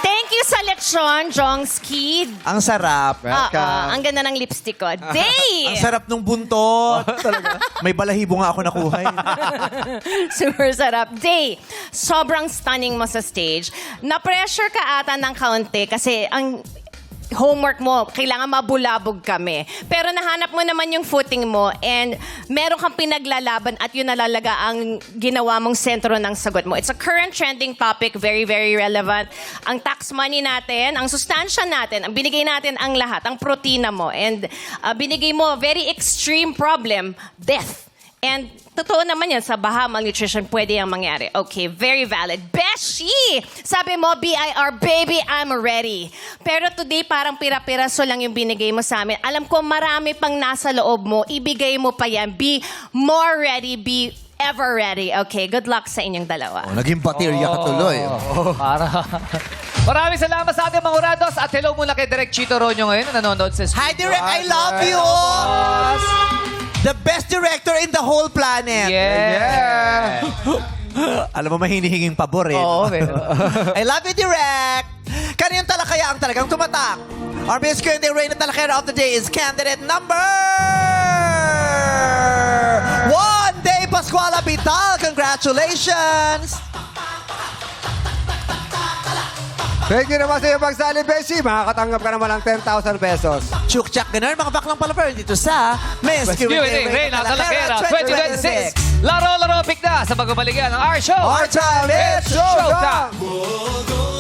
Thank you sa lechon, Jongski. Ang sarap. Ang ganda ng lipstick ko. Day! Ang sarap nung buntot. May balahibo nga ako nakuha. Super sarap. Day, sobrang stunning mo sa stage. Na-pressure ka ata ng kaunti kasi ang homework mo, kailangan mabulabog kami. Pero nahanap mo naman yung footing mo and meron kang pinaglalaban at yun nalalaga ang ginawa mong sentro ng sagot mo. It's a current trending topic, very, very relevant. Ang tax money natin, ang sustansya natin, ang binigay natin ang lahat, ang protina mo. And binigay mo, very extreme problem, death. And totoo naman yan, sa baha, malnutrition, pwede yung mangyari. Okay, very valid. Beshi! Sabi mo, BIR, baby, I'm ready. Pero today, parang pira-piraso lang yung binigay mo sa amin. Alam ko, marami pang nasa loob mo. Ibigay mo pa yan. Be more ready, be ever ready. Okay, good luck sa inyong dalawa. Naging baterya ka tuloy. Maraming salamat sa ating mga hurados at hello muna kay Direk Chito Ronyo ngayon na nanonood sa studio. Hi, Direk! I love you! The best director in the whole planet. Yeah. Alam mo, mahinihinging pabor eh. Oo, I love you, Direk! Kaniyong talakaya ang talagang tumatak. Our Miss Q&A Reign na talakaya of the day is candidate number 1, Day Pascuala Vital. Congratulations! Thank you naman sa iyong pagsali, Beshi. Makakatanggap ka naman ng 10,000 pesos. Chuk-chak ganun, mga baklang palaper dito sa Miss Q&A Reign na talakaya 2026. Laro-laro pick na sa pagbabalikan ng our show. Our time, it's showtime! Showtime!